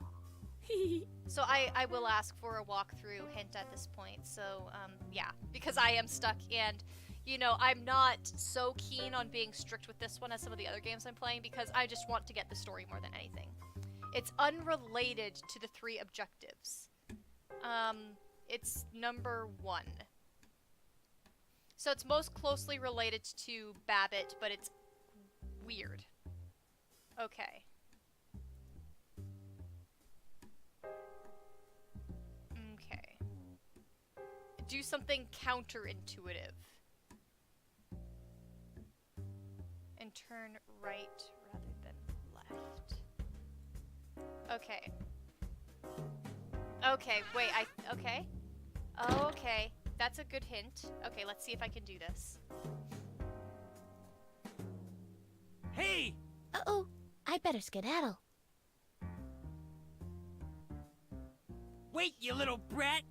[SPEAKER 1] So I will ask for a walkthrough hint at this point. So, yeah, because I am stuck and... You know, I'm not so keen on being strict with this one as some of the other games I'm playing because I just want to get the story more than anything. It's unrelated to the 3 objectives. It's number 1. So it's most closely related to Babbitt, but it's weird. Okay. Okay. Do something counterintuitive. And turn right rather than left. Okay. Okay, wait, okay. Okay, that's a good hint. Okay, let's see if I can do this.
[SPEAKER 4] Hey!
[SPEAKER 3] Uh-oh, I better skedaddle.
[SPEAKER 4] Wait, you little brat!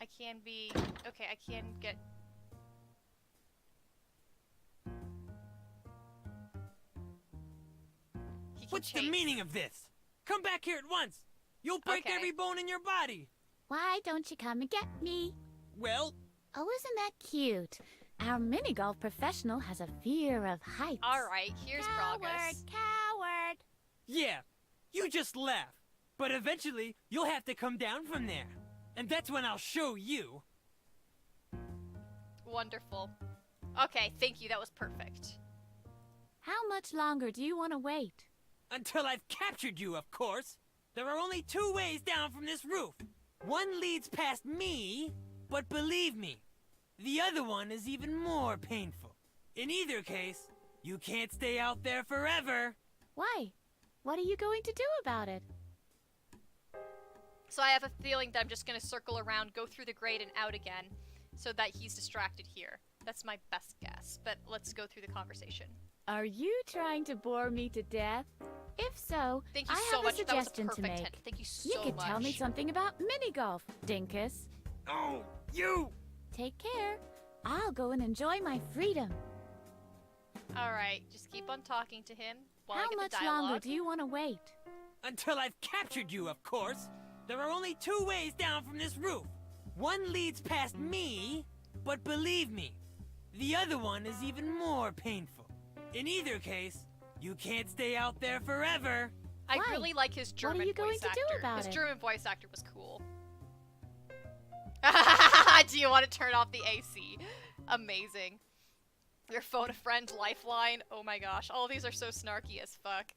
[SPEAKER 1] I can be... Okay, I can get...
[SPEAKER 4] What's the meaning of this? Come back here at once! You'll break every bone in your body!
[SPEAKER 3] Why don't you come and get me?
[SPEAKER 4] Well...
[SPEAKER 3] Oh, isn't that cute? Our mini-golf professional has a fear of heights.
[SPEAKER 1] Alright, here's progress.
[SPEAKER 3] Coward!
[SPEAKER 4] Yeah, you just laugh. But eventually, you'll have to come down from there. And that's when I'll show you.
[SPEAKER 1] Wonderful. Okay, thank you, that was perfect.
[SPEAKER 3] How much longer do you want to wait?
[SPEAKER 4] Until I've captured you, of course. There are only 2 ways down from this roof. One leads past me, but believe me, the other one is even more painful. In either case, you can't stay out there forever.
[SPEAKER 3] Why? What are you going to do about it?
[SPEAKER 1] So I have a feeling that I'm just gonna circle around, go through the grate and out again, so that he's distracted here. That's my best guess, but let's go through the conversation.
[SPEAKER 3] Are you trying to bore me to death? If so,
[SPEAKER 1] Thank you
[SPEAKER 3] I
[SPEAKER 1] so
[SPEAKER 3] have
[SPEAKER 1] much.
[SPEAKER 3] a suggestion
[SPEAKER 1] That was a
[SPEAKER 3] to
[SPEAKER 1] perfect
[SPEAKER 3] make.
[SPEAKER 1] hint. Thank you so
[SPEAKER 3] You could
[SPEAKER 1] much.
[SPEAKER 3] tell me something about mini-golf, Dinkus.
[SPEAKER 4] Oh, you!
[SPEAKER 3] Take care. I'll go and enjoy my freedom.
[SPEAKER 1] Alright, just keep on talking to him while I
[SPEAKER 3] How
[SPEAKER 1] get
[SPEAKER 3] much
[SPEAKER 1] the dialogue.
[SPEAKER 3] longer do you want to wait?
[SPEAKER 4] Until I've captured you, of course. There are only 2 ways down from this roof. One leads past me, but believe me, the other one is even more painful. In either case, you can't stay out there forever.
[SPEAKER 1] I
[SPEAKER 3] Why?
[SPEAKER 1] really like his German
[SPEAKER 3] What are you going
[SPEAKER 1] voice
[SPEAKER 3] to
[SPEAKER 1] actor.
[SPEAKER 3] do about
[SPEAKER 1] His
[SPEAKER 3] it?
[SPEAKER 1] German voice actor was cool. Do you want to turn off the AC? Amazing. Your phone a friend lifeline. Oh my gosh, all these are so snarky as fuck.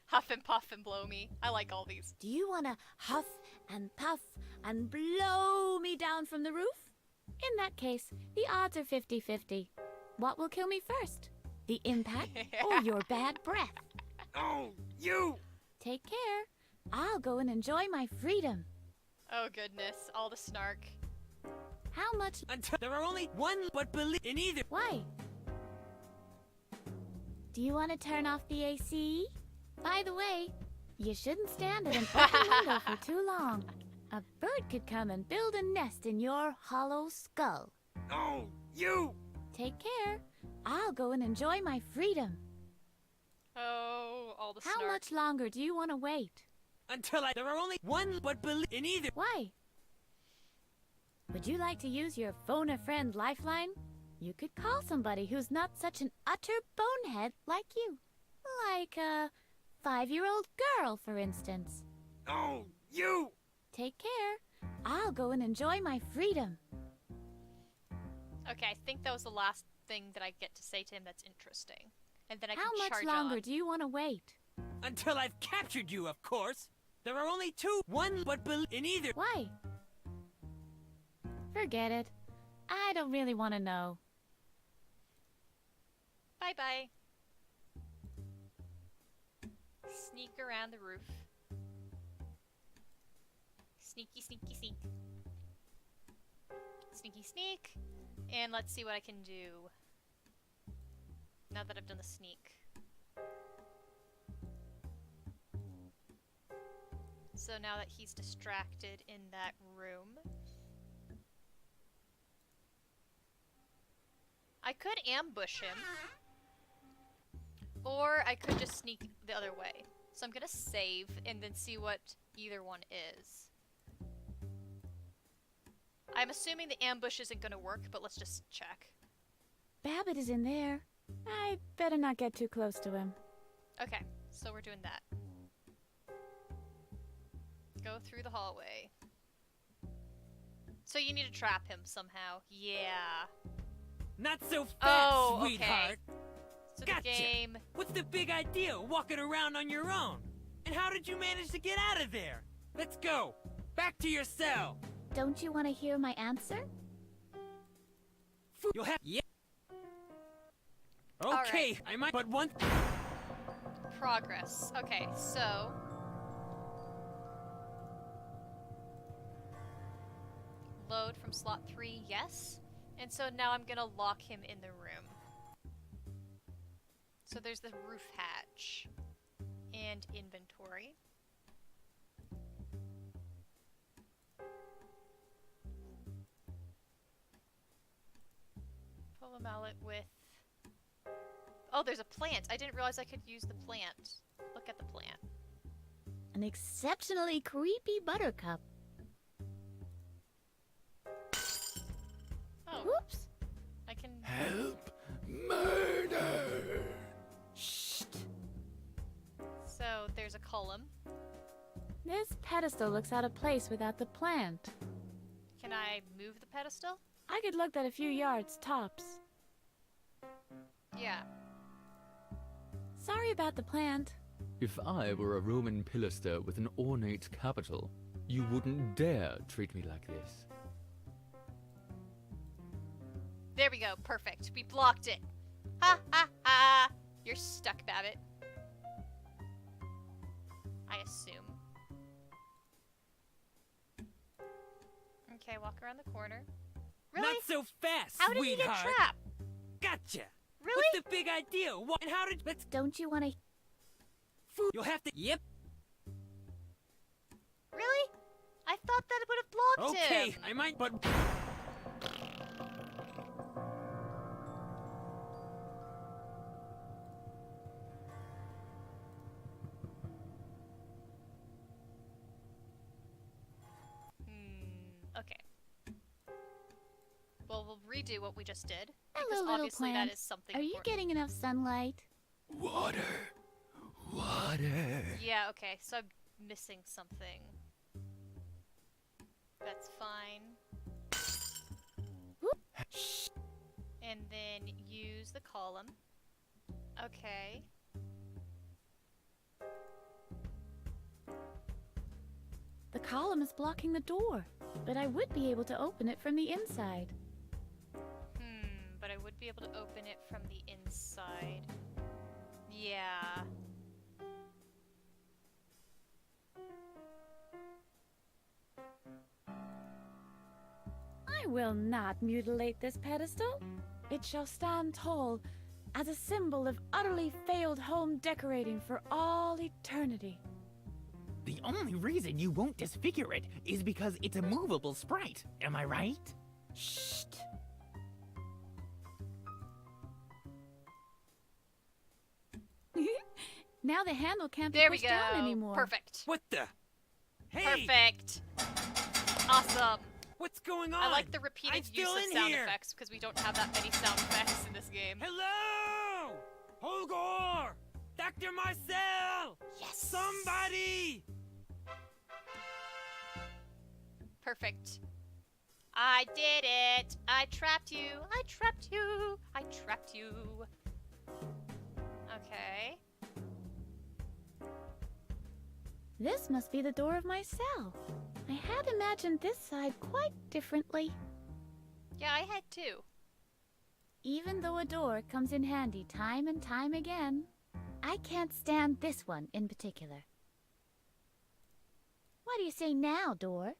[SPEAKER 1] Huff and puff and blow me. I like all these.
[SPEAKER 3] Do you want to huff and puff and blow me down from the roof? In that case, the odds are 50-50. What will kill me first? The impact or your bad breath?
[SPEAKER 4] Oh, you!
[SPEAKER 3] Take care. I'll go and enjoy my freedom.
[SPEAKER 1] Oh goodness, all the snark.
[SPEAKER 3] How much?
[SPEAKER 4] Until there are only 1, but believe in either.
[SPEAKER 3] Why? Do you want to turn off the AC? By the way, you shouldn't stand at an open window for too long. A bird could come and build a nest in your hollow skull.
[SPEAKER 4] Oh, you!
[SPEAKER 3] Take care. I'll go and enjoy my freedom.
[SPEAKER 1] Oh, all the
[SPEAKER 3] How
[SPEAKER 1] snark.
[SPEAKER 3] much longer do you want to wait?
[SPEAKER 4] Until there are only 1, but believe in either.
[SPEAKER 3] Why? Would you like to use your phone-a-friend lifeline? You could call somebody who's not such an utter bonehead like you. Like a 5-year-old girl, for instance.
[SPEAKER 4] Oh, you!
[SPEAKER 3] Take care. I'll go and enjoy my freedom.
[SPEAKER 1] Okay, I think that was the last thing that I get to say to him that's interesting. And then I
[SPEAKER 3] How
[SPEAKER 1] can
[SPEAKER 3] much
[SPEAKER 1] charge
[SPEAKER 3] longer
[SPEAKER 1] on.
[SPEAKER 3] do you want to wait?
[SPEAKER 4] Until I've captured you, of course. There are only two. One, but in either.
[SPEAKER 3] Why? Forget it. I don't really want to know.
[SPEAKER 1] Bye-bye. Sneak around the roof. Sneaky, sneaky, sneak. Sneaky, sneak. And let's see what I can do now that I've done the sneak. So now that he's distracted in that room, I could ambush him, or I could just sneak the other way. So I'm gonna save and then see what either one is. I'm assuming the ambush isn't gonna work, but let's just check.
[SPEAKER 3] Babbitt is in there. I better not get too close to him.
[SPEAKER 1] Okay, so we're doing that. Go through the hallway. So you need to trap him somehow. Yeah.
[SPEAKER 4] Not so fast,
[SPEAKER 1] Oh, okay.
[SPEAKER 4] sweetheart.
[SPEAKER 1] So
[SPEAKER 4] Gotcha.
[SPEAKER 1] the game...
[SPEAKER 4] What's the big idea, walking around on your own? And how did you manage to get out of there? Let's go. Back to your cell.
[SPEAKER 3] Don't you want to hear my answer?
[SPEAKER 4] You'll have... Yeah. Okay,
[SPEAKER 1] right.
[SPEAKER 4] I might... But one...
[SPEAKER 1] Progress. Okay, so... Load from slot 3, yes. And so now I'm gonna lock him in the room. So there's the roof hatch. And inventory. Pull a mallet with... Oh, there's a plant! I didn't realize I could use the plant. Look at the plant.
[SPEAKER 3] An exceptionally creepy buttercup.
[SPEAKER 1] Oh,
[SPEAKER 3] Whoops.
[SPEAKER 1] I can...
[SPEAKER 9] Help! Murder!
[SPEAKER 1] So there's a column.
[SPEAKER 3] This pedestal looks out of place without the plant.
[SPEAKER 1] Can I move the pedestal?
[SPEAKER 3] I could look that a few yards tops.
[SPEAKER 1] Yeah.
[SPEAKER 3] Sorry about the plant.
[SPEAKER 5] If I were a Roman pilaster with an ornate capital, you wouldn't dare treat me like this.
[SPEAKER 1] There we go. Perfect. We blocked it. Ha ha ha! You're stuck, Babbitt. I assume. Okay, walk around the corner. Really?
[SPEAKER 4] Not so fast,
[SPEAKER 1] How did he
[SPEAKER 4] sweetheart.
[SPEAKER 1] get trapped?
[SPEAKER 4] Gotcha.
[SPEAKER 1] Really?
[SPEAKER 4] What's the big idea? What? And how did... Let's...
[SPEAKER 3] Don't you want to...
[SPEAKER 4] You'll have to... Yep.
[SPEAKER 1] Really? I thought that it would have blocked
[SPEAKER 4] Okay,
[SPEAKER 1] him.
[SPEAKER 4] I might... But...
[SPEAKER 1] Okay. Well, we'll redo what we just did.
[SPEAKER 3] Hello,
[SPEAKER 1] Because
[SPEAKER 3] little
[SPEAKER 1] obviously
[SPEAKER 3] plant.
[SPEAKER 1] that is something
[SPEAKER 3] Are you
[SPEAKER 1] important.
[SPEAKER 3] getting enough sunlight?
[SPEAKER 9] Water! Water!
[SPEAKER 1] Yeah, okay, so I'm missing something. That's fine. And then use the column. Okay.
[SPEAKER 3] The column is blocking the door, but I would be able to open it from the inside.
[SPEAKER 1] But I would be able to open it from the inside. Yeah.
[SPEAKER 3] I will not mutilate this pedestal. It shall stand tall as a symbol of utterly failed home decorating for all eternity.
[SPEAKER 7] The only reason you won't disfigure it is because it's a movable sprite. Am I right? Shh.
[SPEAKER 3] Now the handle can't be
[SPEAKER 1] There we
[SPEAKER 3] pushed
[SPEAKER 1] go.
[SPEAKER 3] down anymore.
[SPEAKER 1] Perfect.
[SPEAKER 4] What the? Hey!
[SPEAKER 1] Perfect. Awesome.
[SPEAKER 4] What's going on?
[SPEAKER 1] I like the repeated
[SPEAKER 4] I'm
[SPEAKER 1] use
[SPEAKER 4] still
[SPEAKER 1] of
[SPEAKER 4] in
[SPEAKER 1] sound
[SPEAKER 4] here.
[SPEAKER 1] effects because we don't have that many sound effects in this game.
[SPEAKER 4] Hello! Holgor! Dr. Marcel!
[SPEAKER 1] Yes!
[SPEAKER 4] Somebody!
[SPEAKER 1] Perfect. I did it! I trapped you! I trapped you! I trapped you! Okay.
[SPEAKER 3] This must be the door of my cell. I had imagined this side quite differently.
[SPEAKER 1] Yeah, I had too.
[SPEAKER 3] Even though a door comes in handy time and time again, I can't stand this one in particular. What do you say now, door?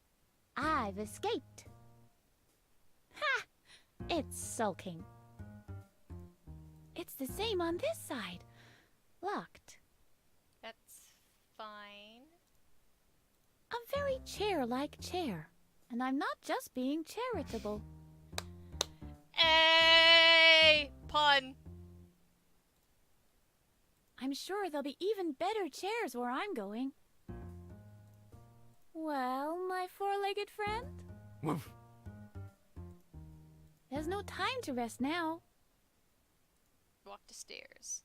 [SPEAKER 3] I've escaped. Ha! It's sulking. It's the same on this side. Locked.
[SPEAKER 1] That's fine.
[SPEAKER 3] A very chair-like chair. And I'm not just being charitable.
[SPEAKER 1] Hey! Pun.
[SPEAKER 3] I'm sure there'll be even better chairs where I'm going. Well, my four-legged friend?
[SPEAKER 9] Woof.
[SPEAKER 3] There's no time to rest now.
[SPEAKER 1] Walk to stairs.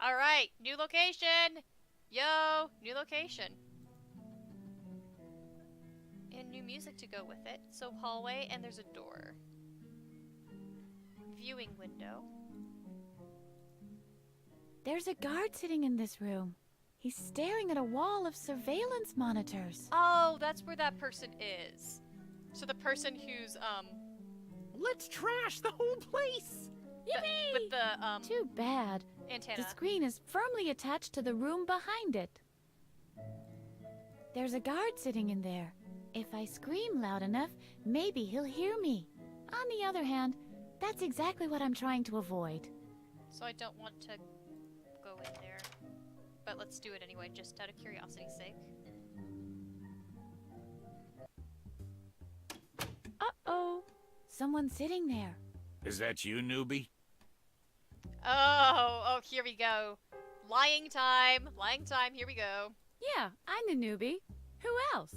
[SPEAKER 1] Alright, new location! Yo, new location. And new music to go with it. So hallway, and there's a door. Viewing window.
[SPEAKER 3] There's a guard sitting in this room. He's staring at a wall of surveillance monitors.
[SPEAKER 1] Oh, that's where that person is. So the person who's,
[SPEAKER 7] Let's trash the whole place!
[SPEAKER 3] Yippee!
[SPEAKER 1] with the,
[SPEAKER 3] Too bad.
[SPEAKER 1] antenna.
[SPEAKER 3] The screen is firmly attached to the room behind it. There's a guard sitting in there. If I scream loud enough, maybe he'll hear me. On the other hand, that's exactly what I'm trying to avoid.
[SPEAKER 1] So I don't want to go in there. But let's do it anyway, just out of curiosity's sake.
[SPEAKER 3] Uh-oh. Someone's sitting there.
[SPEAKER 9] Is that you, newbie?
[SPEAKER 1] Oh, here we go. Lying time, here we go.
[SPEAKER 3] Yeah, I'm the newbie. Who else?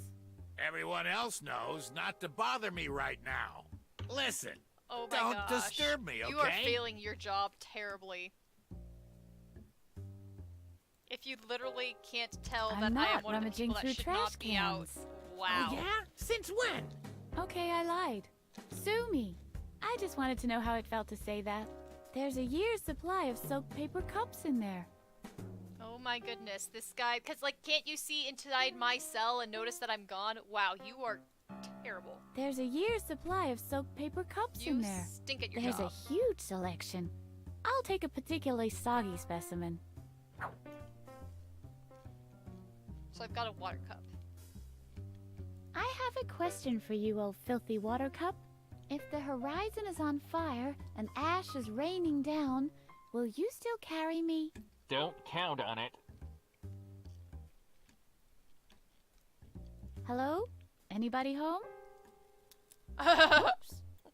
[SPEAKER 9] Everyone else knows not to bother me right now. Listen,
[SPEAKER 1] Oh my
[SPEAKER 9] don't
[SPEAKER 1] gosh.
[SPEAKER 9] disturb me, okay?
[SPEAKER 1] You are failing your job terribly. If you literally can't tell
[SPEAKER 3] I'm
[SPEAKER 1] that I
[SPEAKER 3] not
[SPEAKER 1] am one of the
[SPEAKER 3] rummaging
[SPEAKER 1] people that
[SPEAKER 3] through
[SPEAKER 1] should
[SPEAKER 3] trash
[SPEAKER 1] not be out.
[SPEAKER 3] cans.
[SPEAKER 1] Wow.
[SPEAKER 7] Oh, yeah? Since when?
[SPEAKER 3] Okay, I lied. Sue me. I just wanted to know how it felt to say that. There's a year's supply of soaked paper cups in there.
[SPEAKER 1] Oh my goodness, this guy, cause like, can't you see inside my cell and notice that I'm gone? Wow, you are terrible.
[SPEAKER 3] There's a year's supply of soaked paper cups
[SPEAKER 1] You
[SPEAKER 3] in there.
[SPEAKER 1] stink at your
[SPEAKER 3] There's
[SPEAKER 1] job.
[SPEAKER 3] a huge selection. I'll take a particularly soggy specimen.
[SPEAKER 1] So I've got a water cup.
[SPEAKER 3] I have a question for you, old filthy water cup. If the horizon is on fire and ash is raining down, will you still carry me?
[SPEAKER 10] Don't count on it.
[SPEAKER 3] Hello? Anybody home?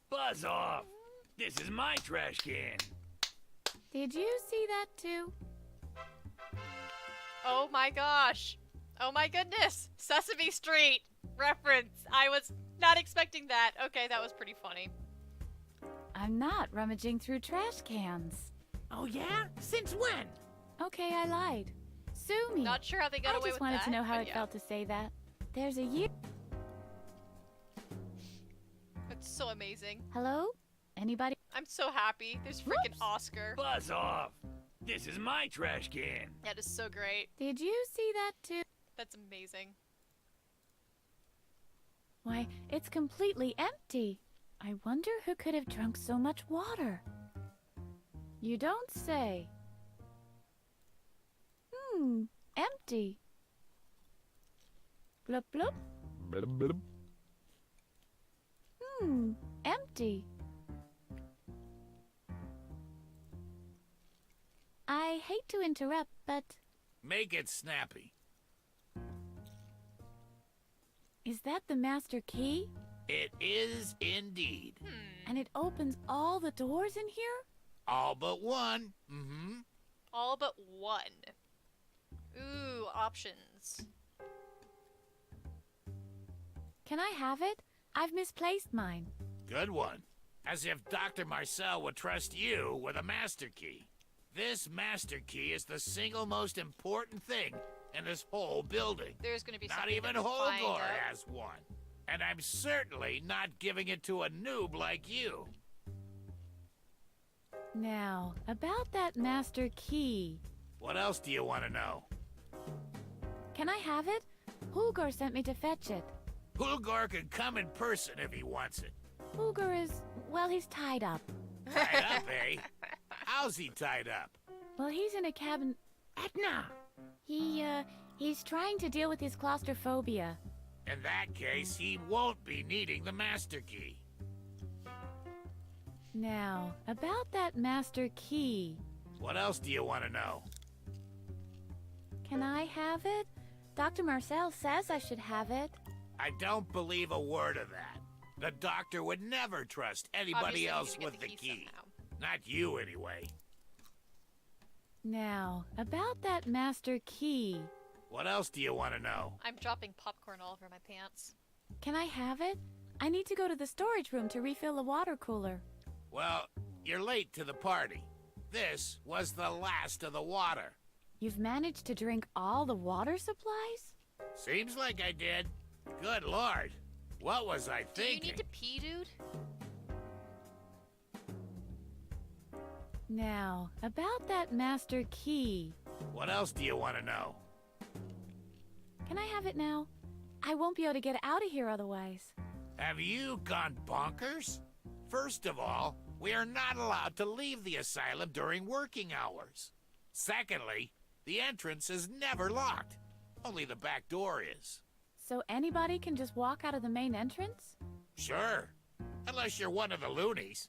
[SPEAKER 9] Buzz off! This is my trash can.
[SPEAKER 3] Did you see that too?
[SPEAKER 1] Oh my gosh. Oh my goodness. Sesame Street reference. I was not expecting that. Okay, that was pretty funny.
[SPEAKER 3] I'm not rummaging through trash cans.
[SPEAKER 7] Oh, yeah? Since when?
[SPEAKER 3] Okay, I lied. Sue me.
[SPEAKER 1] Not sure how they got
[SPEAKER 3] I
[SPEAKER 1] away with
[SPEAKER 3] just wanted
[SPEAKER 1] that.
[SPEAKER 3] to know how
[SPEAKER 1] but
[SPEAKER 3] it
[SPEAKER 1] yeah.
[SPEAKER 3] felt to say that. There's a year.
[SPEAKER 1] It's so amazing.
[SPEAKER 3] Hello? Anybody?
[SPEAKER 1] I'm so happy. There's freaking
[SPEAKER 3] Whoops.
[SPEAKER 1] Oscar.
[SPEAKER 9] Buzz off! This is my trash can.
[SPEAKER 1] That is so great.
[SPEAKER 3] Did you see that too?
[SPEAKER 1] That's amazing.
[SPEAKER 3] Why, it's completely empty. I wonder who could have drunk so much water. You don't say. Empty. Blup blup.
[SPEAKER 6] Blub, blub.
[SPEAKER 3] Empty. I hate to interrupt, but
[SPEAKER 9] Make it snappy.
[SPEAKER 3] is that the master key?
[SPEAKER 9] It is indeed.
[SPEAKER 3] And it opens all the doors in here?
[SPEAKER 9] All but one. Mm-hmm.
[SPEAKER 1] All but one. Ooh, options.
[SPEAKER 3] Can I have it? I've misplaced mine.
[SPEAKER 9] Good one. As if Dr. Marcel would trust you with a master key. This master key is the single most important thing in this whole building.
[SPEAKER 1] There's gonna be
[SPEAKER 9] Not
[SPEAKER 1] something
[SPEAKER 9] even
[SPEAKER 1] that we find
[SPEAKER 9] Holgor
[SPEAKER 1] out.
[SPEAKER 9] has one. And I'm certainly not giving it to a noob like you.
[SPEAKER 3] Now, about that master key.
[SPEAKER 9] What else do you want to know?
[SPEAKER 3] Can I have it? Hulgur sent me to fetch it.
[SPEAKER 9] Hulgur can come in person if he wants it.
[SPEAKER 3] Hulgur is, well, he's tied up.
[SPEAKER 9] Tied up, eh? How's he tied up?
[SPEAKER 3] Well, he's in a cabin.
[SPEAKER 7] Edna!
[SPEAKER 3] He's trying to deal with his claustrophobia.
[SPEAKER 9] In that case, he won't be needing the master key.
[SPEAKER 3] Now, about that master key.
[SPEAKER 9] What else do you want to know?
[SPEAKER 3] Can I have it? Dr. Marcel says I should have it.
[SPEAKER 9] I don't believe a word of that. The doctor would never trust anybody
[SPEAKER 1] Obviously,
[SPEAKER 9] else
[SPEAKER 1] you
[SPEAKER 9] with
[SPEAKER 1] get
[SPEAKER 9] the
[SPEAKER 1] the
[SPEAKER 9] key.
[SPEAKER 1] somehow.
[SPEAKER 9] Not you, anyway.
[SPEAKER 3] Now, about that master key.
[SPEAKER 9] What else do you want to know?
[SPEAKER 1] I'm dropping popcorn all over my pants.
[SPEAKER 3] Can I have it? I need to go to the storage room to refill the water cooler.
[SPEAKER 9] Well, you're late to the party. This was the last of the water.
[SPEAKER 3] You've managed to drink all the water supplies?
[SPEAKER 9] Seems like I did. Good Lord. What was I
[SPEAKER 1] Do you
[SPEAKER 9] thinking?
[SPEAKER 1] need to pee, dude?
[SPEAKER 3] Now, about that master key.
[SPEAKER 9] What else do you want to know?
[SPEAKER 3] Can I have it now? I won't be able to get out of here otherwise.
[SPEAKER 9] Have you gone bonkers? First of all, we are not allowed to leave the asylum during working hours. Secondly, the entrance is never locked. Only the back door is.
[SPEAKER 3] So anybody can just walk out of the main entrance?
[SPEAKER 9] Sure. Unless you're one of the loonies.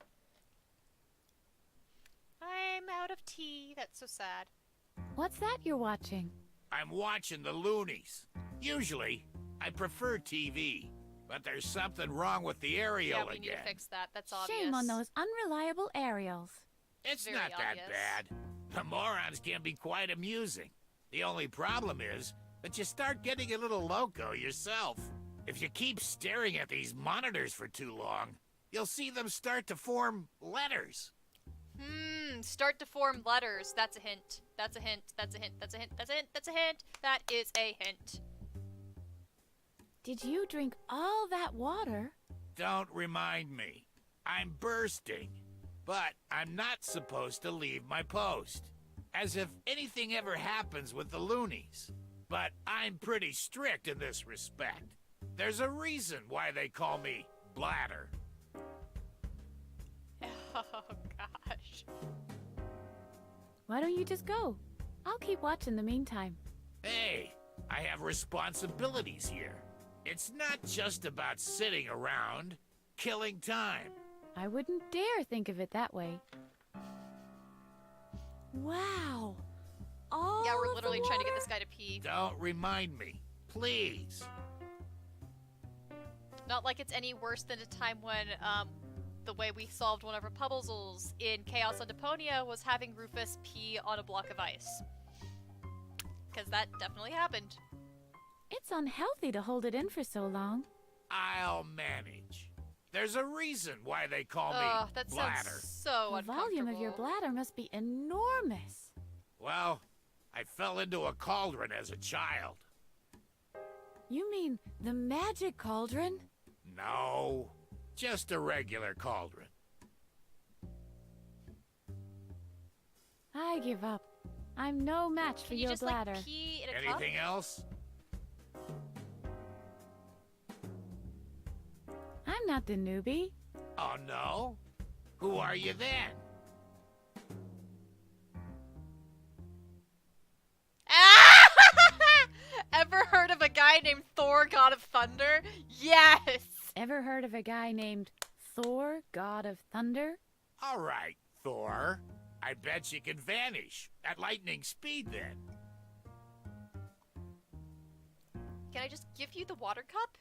[SPEAKER 1] I'm out of tea. That's so sad.
[SPEAKER 3] What's that you're watching?
[SPEAKER 9] I'm watching the loonies. Usually, I prefer TV. But there's something wrong with the aerial
[SPEAKER 1] Yeah, we need
[SPEAKER 9] again.
[SPEAKER 1] to fix that. That's obvious.
[SPEAKER 3] Shame on those unreliable aerials.
[SPEAKER 9] It's
[SPEAKER 1] Very
[SPEAKER 9] not that
[SPEAKER 1] obvious.
[SPEAKER 9] bad. The morons can be quite amusing. The only problem is that you start getting a little loco yourself. If you keep staring at these monitors for too long, you'll see them start to form letters.
[SPEAKER 1] Start to form letters. That's a hint. That's a hint. That's a hint. That's a hint. That's a hint. That's a hint. That is a hint.
[SPEAKER 3] Did you drink all that water?
[SPEAKER 9] Don't remind me. I'm bursting. But I'm not supposed to leave my post. As if anything ever happens with the loonies. But I'm pretty strict in this respect. There's a reason why they call me Bladder.
[SPEAKER 1] Oh, gosh.
[SPEAKER 3] Why don't you just go? I'll keep watch in the meantime.
[SPEAKER 9] Hey, I have responsibilities here. It's not just about sitting around, killing time.
[SPEAKER 3] I wouldn't dare think of it that way. Wow. All
[SPEAKER 1] Yeah, we're
[SPEAKER 3] of the
[SPEAKER 1] literally trying to get
[SPEAKER 3] water?
[SPEAKER 1] this guy to pee.
[SPEAKER 9] Don't remind me, please.
[SPEAKER 1] Not like it's any worse than a time when, the way we solved one of our puzzles in Chaos on Deponia was having Rufus pee on a block of ice. Because that definitely happened.
[SPEAKER 3] It's unhealthy to hold it in for so long.
[SPEAKER 9] I'll manage. There's a reason why they call
[SPEAKER 1] Ugh,
[SPEAKER 9] me
[SPEAKER 1] that
[SPEAKER 9] Bladder.
[SPEAKER 1] sounds so
[SPEAKER 3] The
[SPEAKER 1] uncomfortable.
[SPEAKER 3] volume of your bladder must be enormous.
[SPEAKER 9] Well, I fell into a cauldron as a child.
[SPEAKER 3] You mean the magic cauldron?
[SPEAKER 9] No, just a regular cauldron.
[SPEAKER 3] I give up. I'm no match for
[SPEAKER 1] Can you
[SPEAKER 3] your
[SPEAKER 1] just,
[SPEAKER 3] bladder.
[SPEAKER 1] like, pee in a cup?
[SPEAKER 9] Anything else?
[SPEAKER 3] I'm not the newbie.
[SPEAKER 9] Oh, no? Who are you then?
[SPEAKER 1] Ever heard of a guy named Thor, God of Thunder? Yes!
[SPEAKER 3] Ever heard of a guy named Thor, God of Thunder?
[SPEAKER 9] All right, Thor. I bet you can vanish at lightning speed then.
[SPEAKER 1] Can I just give you the water cup?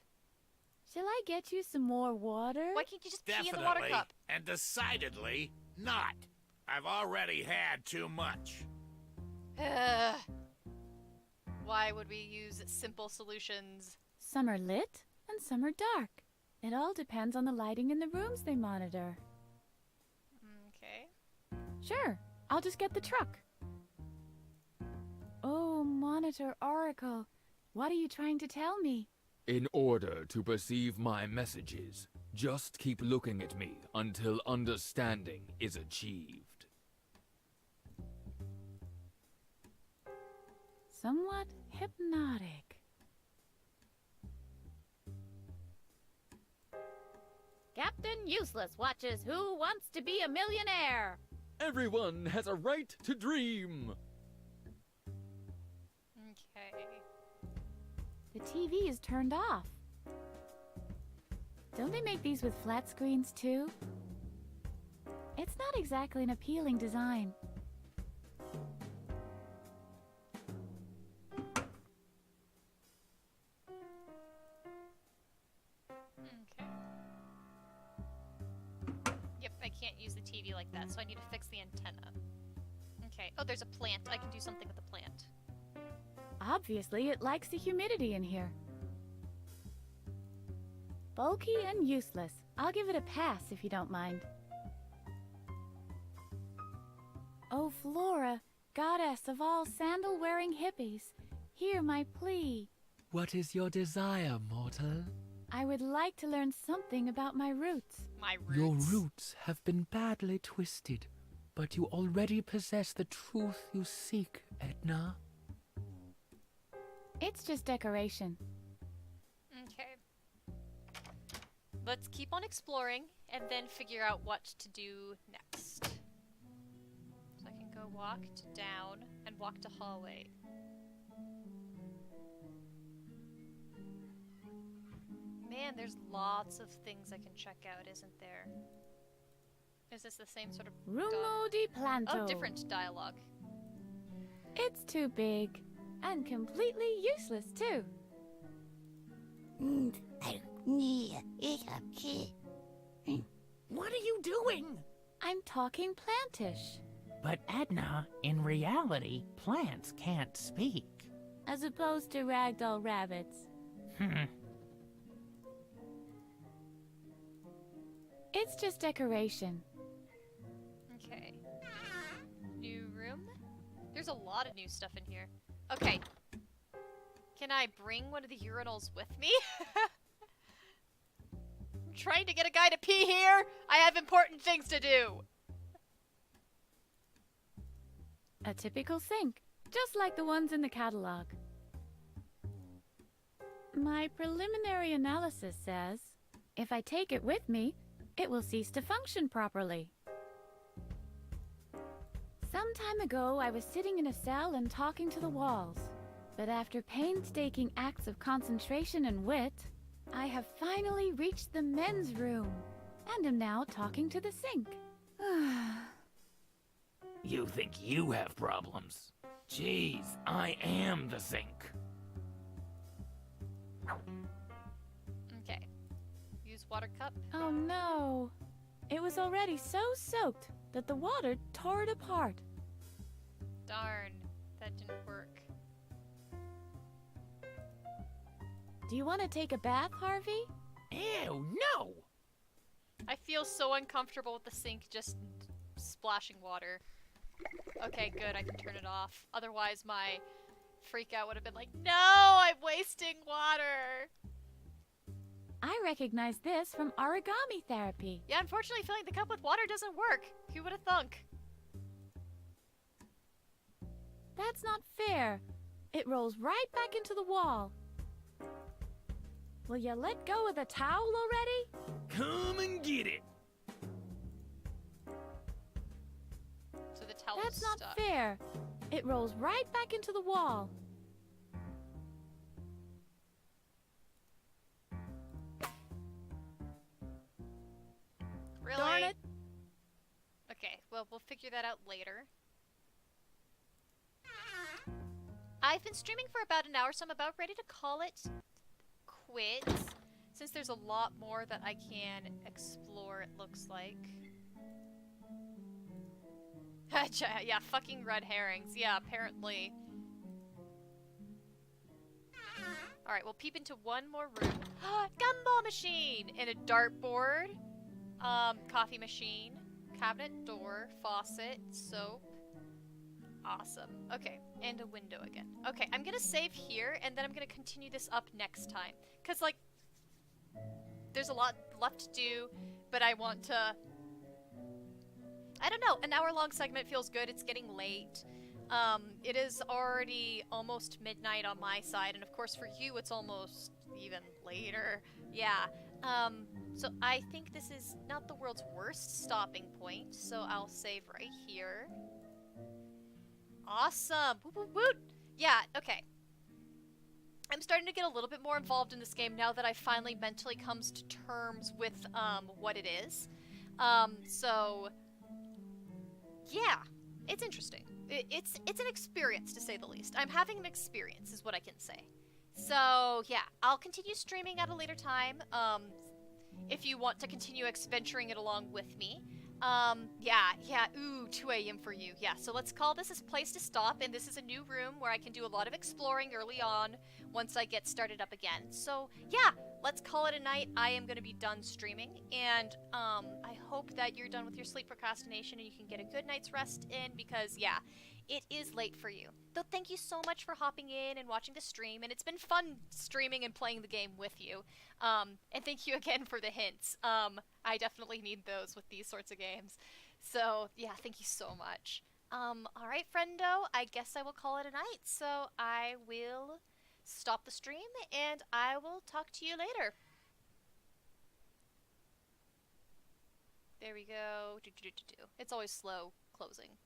[SPEAKER 3] Shall I get you some more water?
[SPEAKER 1] Why can't you just pee in the water
[SPEAKER 9] Definitely
[SPEAKER 1] cup?
[SPEAKER 9] and decidedly not. I've already had too much.
[SPEAKER 1] Why would we use simple solutions?
[SPEAKER 3] Some are lit and some are dark. It all depends on the lighting in the rooms they monitor.
[SPEAKER 1] Okay.
[SPEAKER 3] Sure, I'll just get the truck. Oh, Monitor Oracle, what are you trying to tell me?
[SPEAKER 5] In order to perceive my messages, just keep looking at me until understanding is achieved.
[SPEAKER 3] Somewhat hypnotic. Captain Useless watches Who Wants to Be a Millionaire?
[SPEAKER 5] Everyone has a right to dream!
[SPEAKER 1] Okay.
[SPEAKER 3] The TV is turned off. Don't they make these with flat screens too? It's not exactly an appealing design.
[SPEAKER 1] Okay. Yep, I can't use the TV like that, so I need to fix the antenna. Okay. Oh, there's a plant. I can do something with the plant.
[SPEAKER 3] Obviously, it likes the humidity in here. Bulky and useless. I'll give it a pass if you don't mind. Oh, Flora, goddess of all sandal-wearing hippies, hear my plea.
[SPEAKER 7] What is your desire, mortal?
[SPEAKER 3] I would like to learn something about my roots.
[SPEAKER 1] My roots.
[SPEAKER 7] Your roots have been badly twisted, but you already possess the truth you seek, Edna.
[SPEAKER 3] It's just decoration.
[SPEAKER 1] Okay. Let's keep on exploring and then figure out what to do next. So I can go walk to down and walk to hallway. Man, there's lots of things I can check out, isn't there? Is this the same sort of
[SPEAKER 3] Rumo di Planto.
[SPEAKER 1] Oh, different dialogue.
[SPEAKER 3] It's too big. And completely useless, too.
[SPEAKER 7] What are you doing?
[SPEAKER 3] I'm talking plantish.
[SPEAKER 7] But Edna, in reality, plants can't speak.
[SPEAKER 3] As opposed to ragdoll rabbits. It's just decoration.
[SPEAKER 1] Okay. New room? There's a lot of new stuff in here. Okay. Can I bring one of the urinals with me? I'm trying to get a guy to pee here! I have important things to do!
[SPEAKER 3] A typical sink, just like the ones in the catalog. My preliminary analysis says, if I take it with me, it will cease to function properly. Some time ago, I was sitting in a cell and talking to the walls. But after painstaking acts of concentration and wit, I have finally reached the men's room, and am now talking to the sink.
[SPEAKER 7] You think you have problems? Jeez, I am the sink.
[SPEAKER 1] Okay. Use water cup.
[SPEAKER 3] Oh no! It was already so soaked that the water tore it apart.
[SPEAKER 1] Darn. That didn't work.
[SPEAKER 3] Do you want to take a bath, Harvey?
[SPEAKER 7] Ew, no!
[SPEAKER 1] I feel so uncomfortable with the sink just splashing water. Okay, good. I can turn it off. Otherwise, my freak out would have been like, no, I'm wasting water.
[SPEAKER 3] I recognize this from origami therapy.
[SPEAKER 1] Yeah, unfortunately, filling the cup with water doesn't work. Who would have thunk?
[SPEAKER 3] That's not fair. It rolls right back into the wall. Will you let go of the towel already?
[SPEAKER 7] Come and get it!
[SPEAKER 1] So the towel
[SPEAKER 3] That's
[SPEAKER 1] is
[SPEAKER 3] not
[SPEAKER 1] stuck.
[SPEAKER 3] fair. It rolls right back into the wall.
[SPEAKER 1] Really?
[SPEAKER 3] Darn it.
[SPEAKER 1] Okay, well, we'll figure that out later. I've been streaming for about an hour, so I'm about ready to call it quits. Since there's a lot more that I can explore, it looks like. Yeah, fucking red herrings. Yeah, apparently. Alright, we'll peep into one more room. Gumball machine! And a dartboard. Coffee machine. Cabinet door. Faucet. Soap. Awesome. Okay, and a window again. Okay, I'm gonna save here, and then I'm gonna continue this up next time. Because, like, there's a lot left to do, but I want to... I don't know, an hour-long segment feels good. It's getting late. It is already almost midnight on my side, and of course for you it's almost even later. Yeah. So I think this is not the world's worst stopping point, so I'll save right here. Awesome! Woot woot woot! Yeah, okay. I'm starting to get a little bit more involved in this game now that I finally mentally comes to terms with, what it is. So... yeah, it's interesting. It's an experience, to say the least. I'm having an experience, is what I can say. So, yeah, I'll continue streaming at a later time, if you want to continue venturing it along with me. Yeah, ooh, 2 a.m. for you. Yeah, so let's call this a place to stop, and this is a new room where I can do a lot of exploring early on once I get started up again. So, yeah, let's call it a night. I am going to be done streaming, and, I hope that you're done with your sleep procrastination and you can get a good night's rest in, because, yeah, it is late for you. Though thank you so much for hopping in and watching the stream, and it's been fun streaming and playing the game with you. And thank you again for the hints. I definitely need those with these sorts of games. So, yeah, thank you so much. Alright, friendo, I guess I will call it a night. So, I will stop the stream, and I will talk to you later. There we go. It's always slow closing.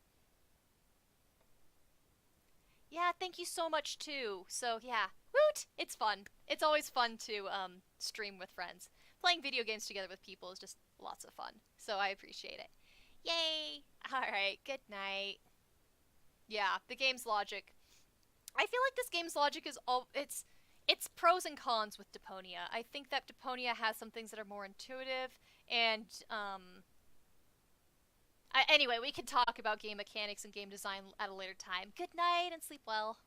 [SPEAKER 1] Yeah, thank you so much, too. So, yeah. Woot! It's fun. It's always fun to, stream with friends. Playing video games together with people is just lots of fun. So I appreciate it. Yay! Alright, good night. Yeah, the game's logic. I feel like this game's logic is all... It's pros and cons with Deponia. I think that Deponia has some things that are more intuitive, and, anyway, we can talk about game mechanics and game design at a later time. Good night and sleep well.